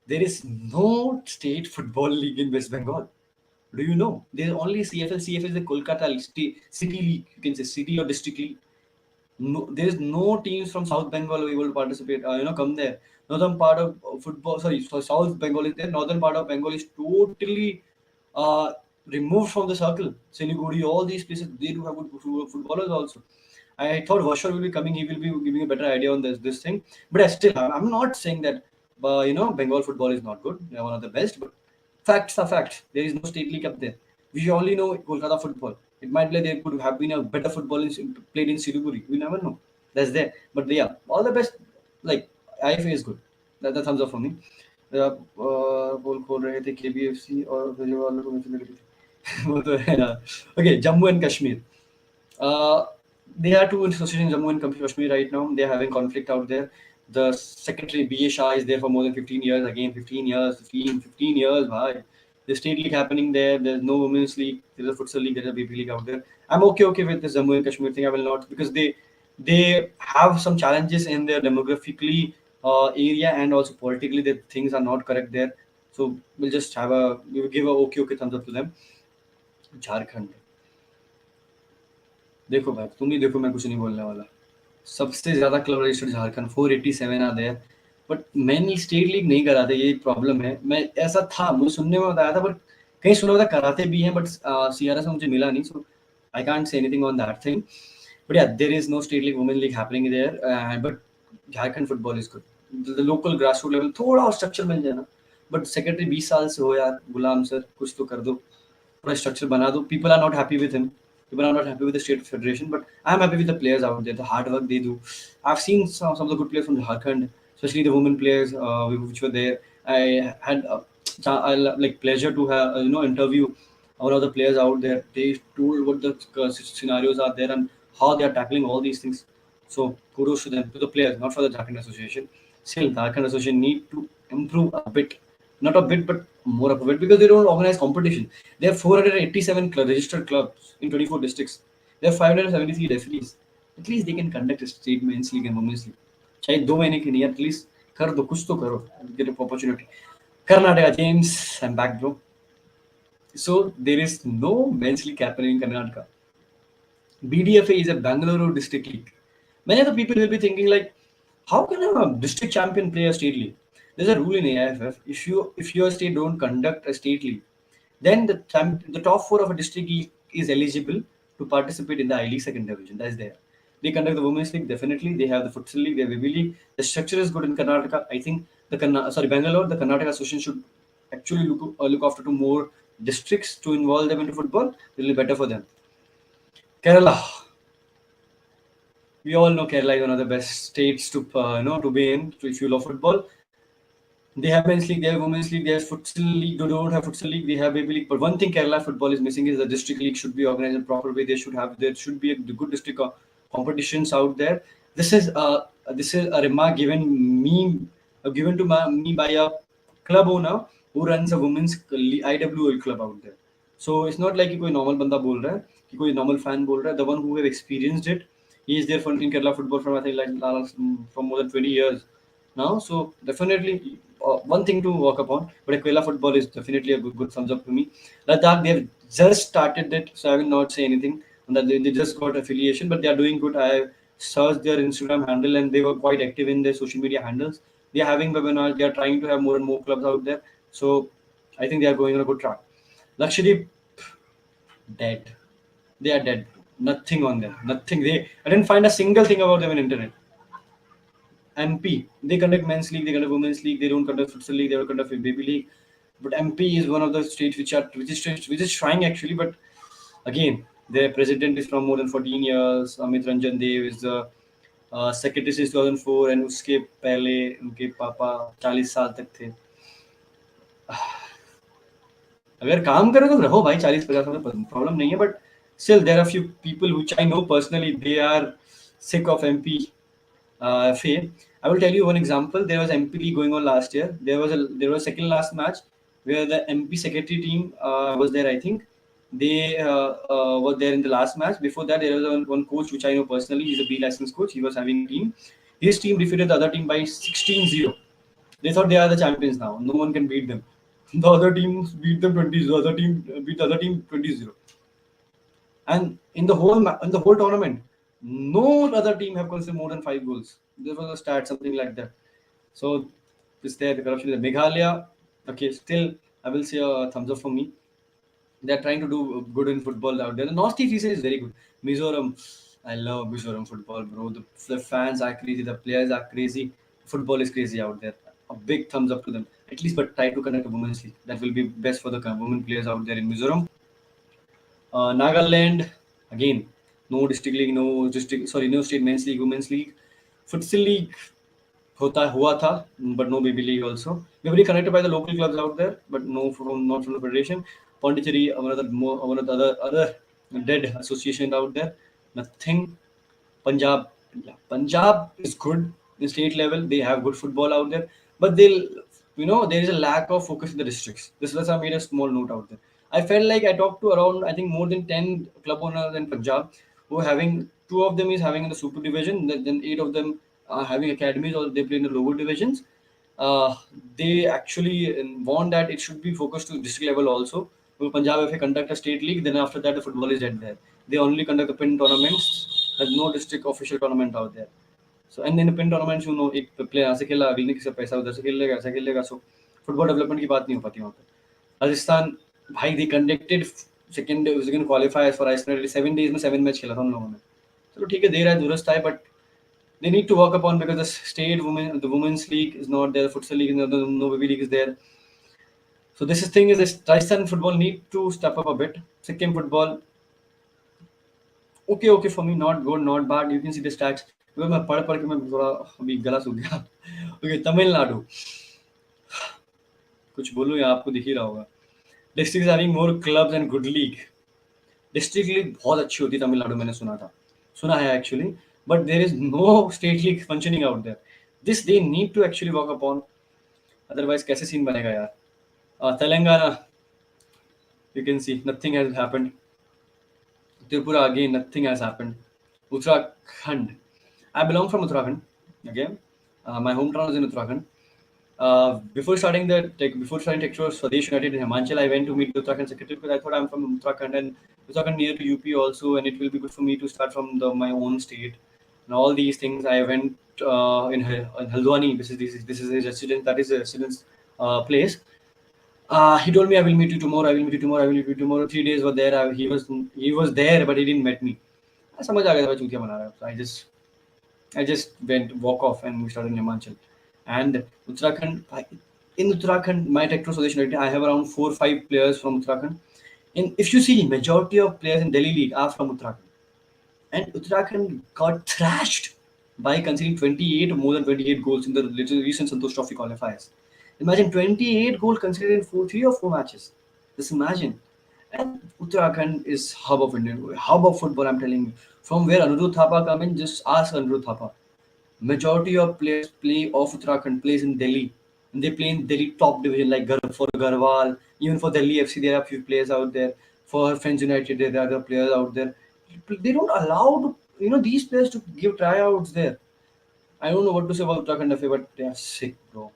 There is no state football league in West Bengal. Do you know? There is only CFL. CFL is the Kolkata city league. You can say city or district league. No, there is no teams from South Bengal who are able to participate. Come there. Northern part of football. Sorry, so South Bengal is there. Northern part of Bengal is totally uh, removed from the circle. Siliguri, all these places, they do have good footballers also. I thought Vashar will be coming. He will be giving a better idea on this thing. But I'm not saying that. Bengal football is not good. They're one of the best. But facts are facts. There is no state league up there. We only know Kolkata football. It might be like there could have been a better football played in Siliguri. We never know. That's there. But yeah, all the best. Like IFA is good. That's the thumbs up for me. बोल खोल रहे थे KBFC और वालों को मिल रही थी वो तो है ना. Okay, Jammu and Kashmir. There are two associations, Jammu and Kashmir right now. They are having conflict out there. The secretary B.A. Shah is there for more than 15 years. Again, 15 years, 15 years. Bhai. There's state league happening there. There's no women's league. There's a futsal league. There's a baby league out there. I'm okay with this Jammu and Kashmir thing. I will not, because they have some challenges in their demographically area, and also politically that things are not correct there. So we'll give a okay thumbs up to them. Jharkhand. देखो भाई, तुम ही देखो, मैं कुछ नहीं बोलने वाला. सबसे ज्यादा क्लब रजिस्टर्ड झारखंड 487 आ there, बट मैंने स्टेट लीग नहीं कराते. ये प्रॉब्लम है. मैं ऐसा था, मुझे सुनने में बताया था, बट कहीं सुना था कराते भी हैं, बट CRS में मुझे मिला नहीं. So I can't say anything on that thing. But yeah, there is no state league, women league happening there. But Jharkhand football is good. The local grassroot level थोड़ा और स्ट्रक्चर मिल जाए ना. बट सेक्रेटरी 20 साल से हो यार, गुलाम सर, कुछ तो कर दो, थोड़ा स्ट्रक्चर बना दो. People are not happy with him. People are not happy with the state federation, but I'm happy with the players out there, the hard work they do. I've seen some of the good players from Jharkhand, especially the women players which were there. I had pleasure to have interview one of the players out there. They told what the scenarios are there and how they are tackling all these things. So kudos to them, to the players, not for the Jharkhand Association. Still, Jharkhand Association need to improve a bit. Not a bit, but more of a bit, because they don't organize competition. They have 487 registered clubs in 24 districts. They have 573 referees. At least they can conduct a state men's league and women's league. चाहे 2 महीने की नहीं, at least कर दो, कुछ तो करो. Get an opportunity. Karnataka, James, I'm back, bro. So there is no men's league happening in Karnataka. BDFA is a Bangalore district league. Many of the people will be thinking like, how can a district champion play a state league? There's a rule in AIFF. If your state don't conduct a state league, then the top 4 of a district league is eligible to participate in the I-League second division. That's there. They conduct the women's league, definitely. They have the futsal league, they have the baby league. The structure is good in Karnataka. I think Bangalore, the Karnataka Association should actually look after 2 more districts to involve them into football. It will be better for them. Kerala. We all know Kerala is one of the best states to to be in. So if you love football, they have men's league, they have women's league, they have futsal league. They don't have futsal league, they have baby league. But one thing Kerala football is missing is the district league should be organized in proper way. There should be a good district competitions out there. This is a remark given to me by a club owner who runs a IWL club out there. So it's not like कि कोई normal बंदा बोल रहा है कि कोई normal fan बोल रहा है. The one who have experienced it, he is there for in Kerala football from I think from more than 20 years now. So definitely one thing to work upon. But Kerala football is definitely a good thumbs up to me. Ladakh, they have just started it, so I will not say anything. And that they just got affiliation, but they are doing good. I searched their Instagram handle and they were quite active in their social media handles. They are having webinars. They are trying to have more and more clubs out there. So I think they are going on a good track. Lakshadweep, dead. They are dead. Nothing on them. Nothing. I didn't find a single thing about them on internet. MP, they conduct men's league, they conduct women's league, they don't conduct futsal league, they don't conduct baby league. But MP is one of the states which is trying actually. But again, their president is from more than 14 years. Amit Ranjan Dev is the secretary since 2004, and उसके पहले उनके पापा 40 साल तक थे. अगर काम करे तो रहो भाई 40-50 साल में प्रॉब्लम नहीं है. But still there are few people which I know personally, they are sick of MP FA. I will tell you one example. There was MP League going on last year. There was second last match where the MP secretary team was there. I think they were there in the last match. Before that, there was one coach which I know personally. He's a B license coach. He was having a team. His team defeated the other team by 16-0. They thought they are the champions now. No one can beat them. The other team beat them 20. The other team beat the other team 20-0. And in the whole tournament, no other team have conceded more than 5 goals. There was a stat, something like that. So is there the corruption in Meghalaya? Okay, still I will say a thumbs up for me. They are trying to do good in football out there. The Northeast is very good. Mizoram, I love Mizoram football, bro. The fans are crazy, the players are crazy. Football is crazy out there. A big thumbs up to them. At least, but try to connect a women's league. That will be best for the women players out there in Mizoram. Nagaland, again, no district league, no state men's league, women's league. Futsal league हुआ था, but no baby league also. We are very connected by the local clubs out there, but not from the federation. Pondicherry, one of the other dead association out there. Nothing. Punjab is good in state level. They have good football out there, but there is a lack of focus in the districts. This is why I made a small note out there. I felt like I talked to around, I think, more than 10 club owners in Punjab who are having, 2 of them is having in the super division, then 8 of them are having academies or they play in the lower divisions. They actually want that it should be focused to district level also. Well, Punjab, if they conduct a state league, then after that the football is dead there. They only conduct the pin tournaments. There's no district official tournament out there. So and in the pin tournaments, एक player ऐसे खेला, अगले किसी पैसा उधर से खेलेगा, ऐसा खेलेगा. So football development की बात नहीं हो पाती वहाँ पे. राजस्थान, भाई they conducted second qualifiers for Iceland. 7 days में 7 मैच खेला था उन लोगों ने. चलो ठीक है, देर है दुरुस्त है, but they need to work upon because the women's league is not there, the futsal league, no baby league is there. So this is Rajasthan football need to step up a bit. Sikkim football, okay for me, not good, not bad. You can see the stats. because मैं पढ़ के मैं थोड़ा अभी गला सूख गया. Okay, Tamil Nadu, कुछ बोलूं या आपको दिख ही रहा होगा. District is having more clubs and good league. District league बहुत अच्छी होती है तमिलनाडु, मैंने सुना है actually, but there is no state league functioning out there. This they need to actually work upon. Otherwise कैसे सीन बनेगा यार. Telangana, you can see nothing has happened. Tripura, again nothing has happened. Uttarakhand, I belong from Uttarakhand. Again, my hometown is in Uttarakhand. Before starting Texture Swadesh United in Himachal, I went to meet the Uttarakhand secretary because I thought I'm from Uttarakhand and Uttarakhand near to UP also, and it will be good for me to start from my own state. And all these things, I went in Haldwani. This is his residence. That is a residence place. He told me I will meet you tomorrow. 3 days were there. He was there, but he didn't meet me. I समझ आ गया था चूतिया बना रहा है. So I just walk off and we started in Himachal. And Uttarakhand, in Uttarakhand, my Texture Swadesh United, I have around 4 or 5 players from Uttarakhand. And if you see, majority of players in Delhi League are from Uttarakhand. and Uttarakhand got thrashed by conceding 28 more than 28 goals in the recent Santosh Trophy qualifiers. Imagine 28 goals conceded in 3 or 4 matches. Just imagine. And Uttarakhand is hub of Indian hub of football. I'm telling you, from where Anirudh Thapa come in, just ask Anirudh Thapa. Majority of players play of Uttarakhand plays in Delhi, and they play in Delhi top division like for Garhwal, even for Delhi FC there are a few players out there. For Friends United there are other players out there. They don't allow these players to give tryouts there. I don't know what to say about Uttarakhand FA, but they are sick, bro.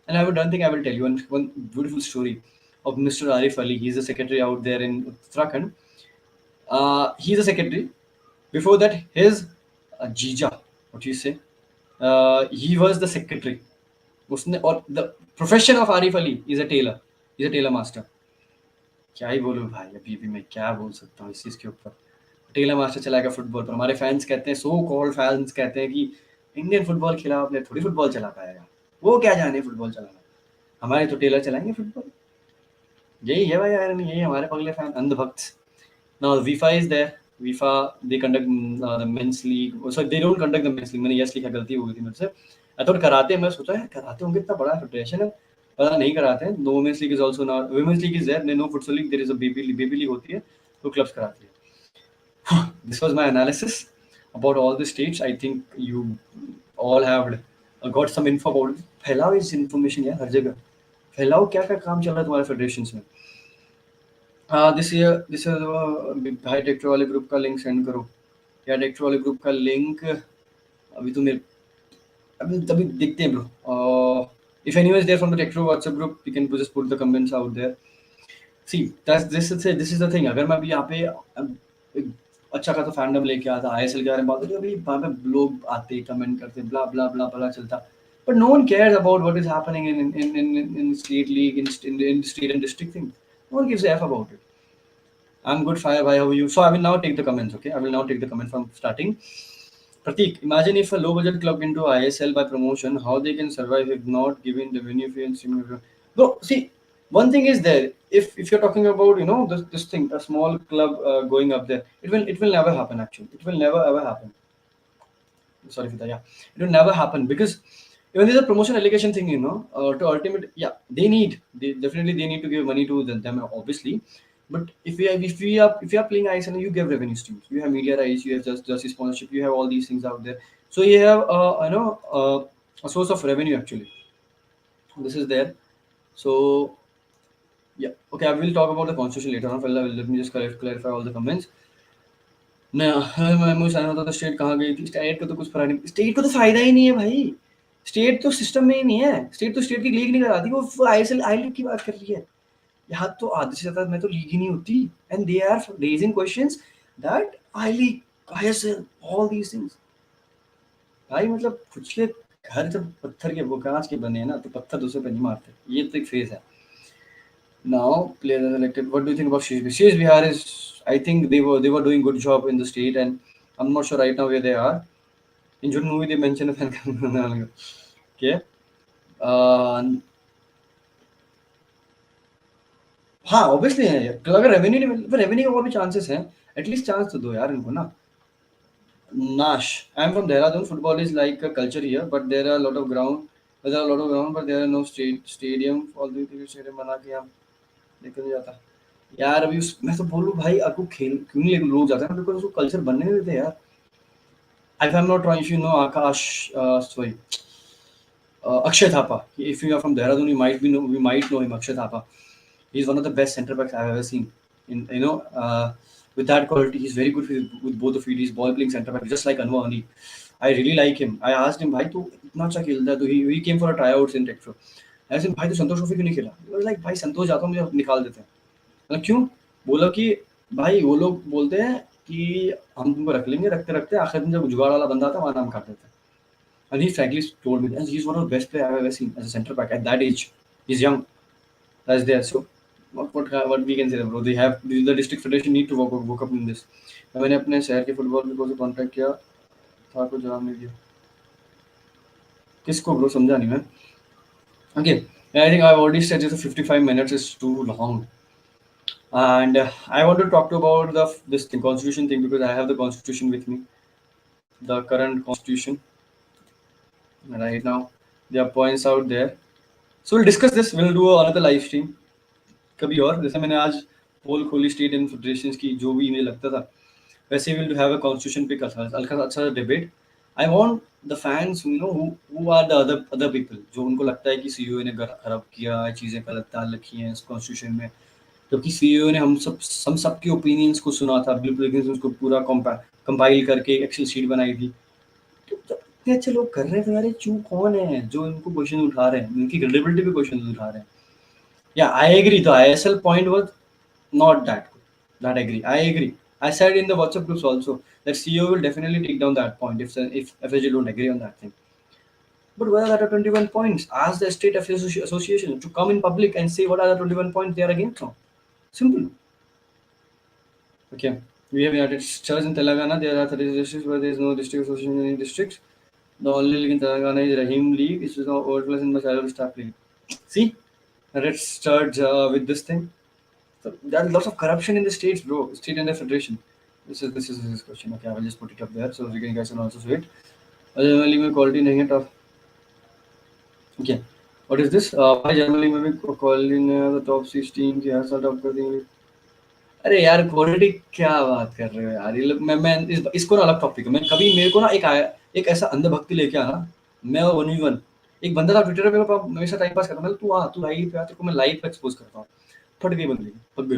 And I would don't think I will tell you one beautiful story of Mr. Arif Ali. He's a secretary out there in Uttarakhand. He's a secretary. Before that, his Jija, what do you say? He was the secretary. और the profession of Arif Ali is a tailor. He's a tailor master. क्या ही बोलूं भाई, अभी मैं क्या बोल सकता हूँ इस चीज़ के ऊपर. टेलर मास्टर चलाएगा फुटबॉल पर. हमारे फैंस कहते हैं, सो कॉल्ड फैंस कहते हैं कि इंडियन फुटबॉल खिलाफ प्लेयर थोड़ी फुटबॉल चला पाएगा, वो क्या जाने फुटबॉल चलाना, हमारे तो टेलर चलाएंगे फुटबॉल. यही है भाई यार, यही हमारे पगले fan अंधभक्त. Now FIFA is there. FIFA they conduct the men's league. So they don't conduct the men's league. मैंने yes लिखा, गलती हो गई थी मेरे से. I thought कराते हैं. मैं सोचा है कराते होंगे, इतना बड़ा फेडरेशन है, पता नहीं कराते हैं. No women's league is also not. Women's league is there. No futsal league. There is a baby league होती है, तो clubs कराती है. This was my analysis about all the states. I think you all have got some info about it. फैलाओ इस information यार हर जगह. फैलाओ क्या क्या काम चल रहा है तुम्हारे फेडरेशंस में. दिस इज भाई टेक्टर वाले ग्रुप का लिंक सेंड करो. या टेक्टर वाले ग्रुप का लिंक अभी तो मेरे अभी तभी देखते हैं bro. If anyone is there from the tector WhatsApp group, you can just put the comments out there. See this is the thing. अगर मैं अभी यहाँ पे एक अच्छा खासा फैंडम लेके आता, आईएसएल के बारे में बात होती है, अभी वहाँ पे लोग आते कमेंट करते ब्ला ब्ला ब्ला ब्ला चलता, but no one cares about what is happening in state league, in state and district thing. No one gives a f about it. I'm good, fire. Bhai, how are you? So I will now take the comments. Okay, I will now take the comment from starting. Pratik, imagine if a low-budget club into ISL by promotion, how they can survive if not given revenue fee and similar. No, see, one thing is there. If you're talking about this thing, a small club going up there, it will never happen. Actually, it will never ever happen. Sorry for that. Yeah, it will never happen because even there's a promotion allocation thing, to ultimate, yeah, they definitely need to give money to them obviously. But if we are playing ISL, you give revenue streams, you have media rights, you have just sponsorship, you have all these things out there, so you have a source of revenue actually. This is there. So yeah, okay, I will talk about the constitution later on. Let me just clarify all the comments. मुझे sign होता था state कहाँ गई थी. State को तो कुछ फायदा नहीं, स्टेट को तो फायदा ही नहीं है भाई. स्टेट तो सिस्टम में ही नहीं है. स्टेट तो स्टेट की लीग नहीं कराती, वो आईएसएल आई लीग की बात कर रही है. यहाँ तो आधे से ज्यादा में तो लीग ही नहीं होती. And they are raising questions that I league, ISL, all these things. भाई मतलब कुछ के घर जब पत्थर के वो कांच के बने हैं ना, तो पत्थर दूसरे पे नहीं मारते. ये तो एक फेज है. Now players are elected. What do you think about Sheesh Bihar? Sheesh Bihar is, I think they were doing good job in the state, and I'm not sure right now where they are. In June movie they mentioned a fan. Okay. हाँ obviously है यार. अगर revenue नहीं मिल, revenue का और भी chances हैं. At least chance तो दो यार इनको ना. Nash, I'm from Dehradun. Football is like a culture here, but there are a lot of ground. But there are no stadium. Although stadium बना के हम निकल जाता यार. अभी मैं तो बोलूँ भाई, आपको खेल क्यों नहीं लोग जाते हैं, बिकॉज उसको कल्चर बनने नहीं देते यार. If I'm not wrong, if you know Akash, sorry, Akshay Thapa. If you are from Dehradun, you might know him. Akshay Thapa. He's one of the best centre backs I've ever seen. With that quality, he's very good with both the feet. He's ball playing centre back, just like Anwar Hani. I really like him. I asked him, भाई तू इतना अच्छा खेलता है, तो he came for a tryouts in Tech Pro. I asked him, भाई तू संतोष trophy क्यों नहीं खेला? He was like, भाई संतोष जाता हूँ, मुझे निकाल देते हैं. मतलब क्यों? बोला कि भाई वो लोग बोलते हैं कि हम तुमको रख लेंगे, रखते रखते आखिर में जब जुगाड़ वाला बंदा आता है, वहाँ नाम काट देते हैं. And he frankly told me, and he's one of the best players I've ever seen as a centre back at that age. He's young. That's there. So what we can say, bro? The district federation need to work up in this. मैंने अपने शहर के football को से contact किया था, कुछ जवाब नहीं दिया. किसको ब्रो, समझा नहीं मैं. Okay, I think I've already said this. 55 minutes is too long. And I want to talk to about this thing, constitution thing, because I have the constitution with me, the current constitution right now. There are points out there. So we'll discuss this. We'll do another live stream कभी और. जैसे मैंने आज पोल खोली state and federation की, जो भी मुझे लगता था, वैसे विल हैव अ कॉन्स्टिट्यूशन पे हल्का अच्छा debate. I want the fans who are the other people, जो उनको लगता है कि सीईओ ने खराब किया, चीज़ें गलत डाल रखी हैं इस कॉन्स्टिट्यूशन में, जबकि सीईओ ने हम सब के ओपिनियंस को सुना था, बिल्कुल उसको पूरा कंपाइल करके एक्सेल शीट बनाई थी. तो इतने अच्छे लोग कर रहे थे यार, चू कौन है जो इनको क्वेश्चन उठा रहे हैं, इनकी क्रेडिबिलिटी पे क्वेश्चन उठा रहे हैं. Yeah, I agree. The ISL point was not that good. That agree. I agree. I said in the WhatsApp groups also that CEO will definitely take down that point if FSG don't agree on that thing. But what are the 21 points? Ask the state association to come in public and say what are the 21 points they are against now. Simple. Okay. We have United Church in Telangana. There are 30 districts where there is no district association in any districts. The only league in Telangana is Rahim League. It is now overflows in the salary staff league. See? Let's start with this thing. So there are lots of corruption in the states, bro. State and the federation. This question. Okay, I will just put it up there so you guys can also see it. Generally, में quality नहीं है top. Okay, what is this? Why generally में quality नहीं है, the top 16 की हर साल top कर देंगे. अरे यार क्वालिटी क्या बात कर रहे हो यार, ये लोग मैं इसको ना अलग टॉपिक है. मैं कभी मेरे को ना एक ऐसा अंधभक्ति लेके आना, मैं 1v1 एक बंदा था ट्विटर पे मेरे साथ टाइम पास करता, मैं तू लाइव पे आ, तेरे को मैं लाइव पे एक्सपोज करता हूँ. फट गई बंदी, फट गई.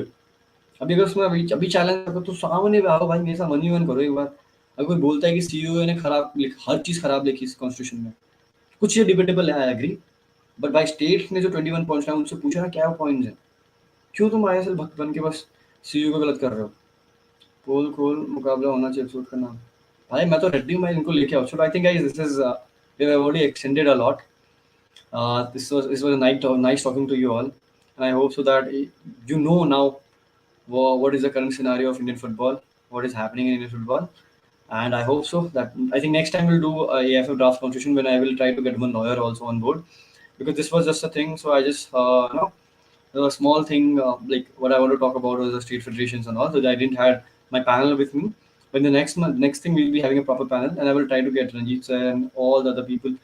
अभी अगर उसमें अभी चैलेंज करो तो सामने आओ भाई, मेरे साथ 1v1 करो एक बार. अगर कोई बोलता है कि सीईओ ने हर चीज खराब लिखी इस कॉन्स्टिट्यूशन में, कुछ ये डिबेटेबल है, I agree. But by state ने जो 21 पॉइंट्स है उनसे पूछा ना क्या पॉइंट्स है, क्यों तुम आईएसएल भक्त बन के बस सीईओ को गलत कर रहे हो. पोल खोल मुकाबला होना चाहिए एपिसोड का नाम. भाई मैं तो रेडी हूँ, मैं इनको लेके आओ. चलो I think guys this is we have already extended a lot. This was a nice talking to you all, and I hope so that you know now what is the current scenario of Indian football, what is happening in Indian football, and I hope so that I think next time we'll do a AIFF draft constitution when I will try to get one lawyer also on board, because this was just a thing. So I just a small thing like what I want to talk about was the state federations and all. So I didn't have my panel with me. But the next thing we'll be having a proper panel, and I will try to get Ranjit sir and all the other people.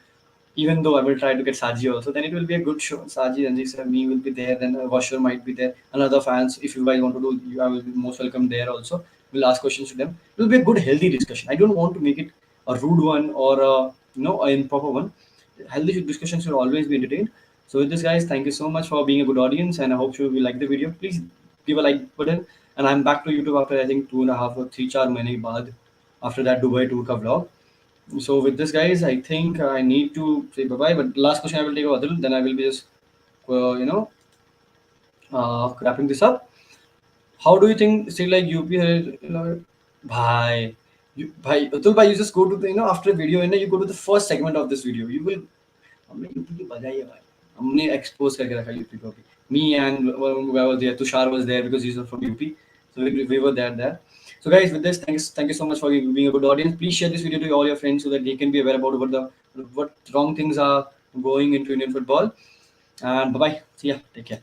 Even though I will try to get Saji also, then it will be a good show. Saji, Ranjit sir, me will be there. Then Washer might be there. And other fans, if you guys want to do, I will be most welcome there also. We'll ask questions to them. It will be a good, healthy discussion. I don't want to make it a rude one or an improper one. Healthy discussions should always be entertained. So with this, guys, thank you so much for being a good audience, and I hope you will like the video. Please give a like button. And I'm back to YouTube after I think 2.5 or 3 4 महीने बाद after that Dubai tour ka vlog. So with this, guys, I think I need to say bye bye. But last question I will take Adil. Then I will be just wrapping this up. How do you think state like UP has, bhai, Atul bhai, you just go to the after a video and you go to the first segment of this video. You will हमने UP की बजाई है भाई, हमने expose करके रखा UP को भी. Me and where was there, Tushar was there because he's from UP, so we were there. So guys, with this, thank you so much for being a good audience. Please share this video to all your friends so that they can be aware about what wrong things are going into Indian football. And bye bye, see ya, take care.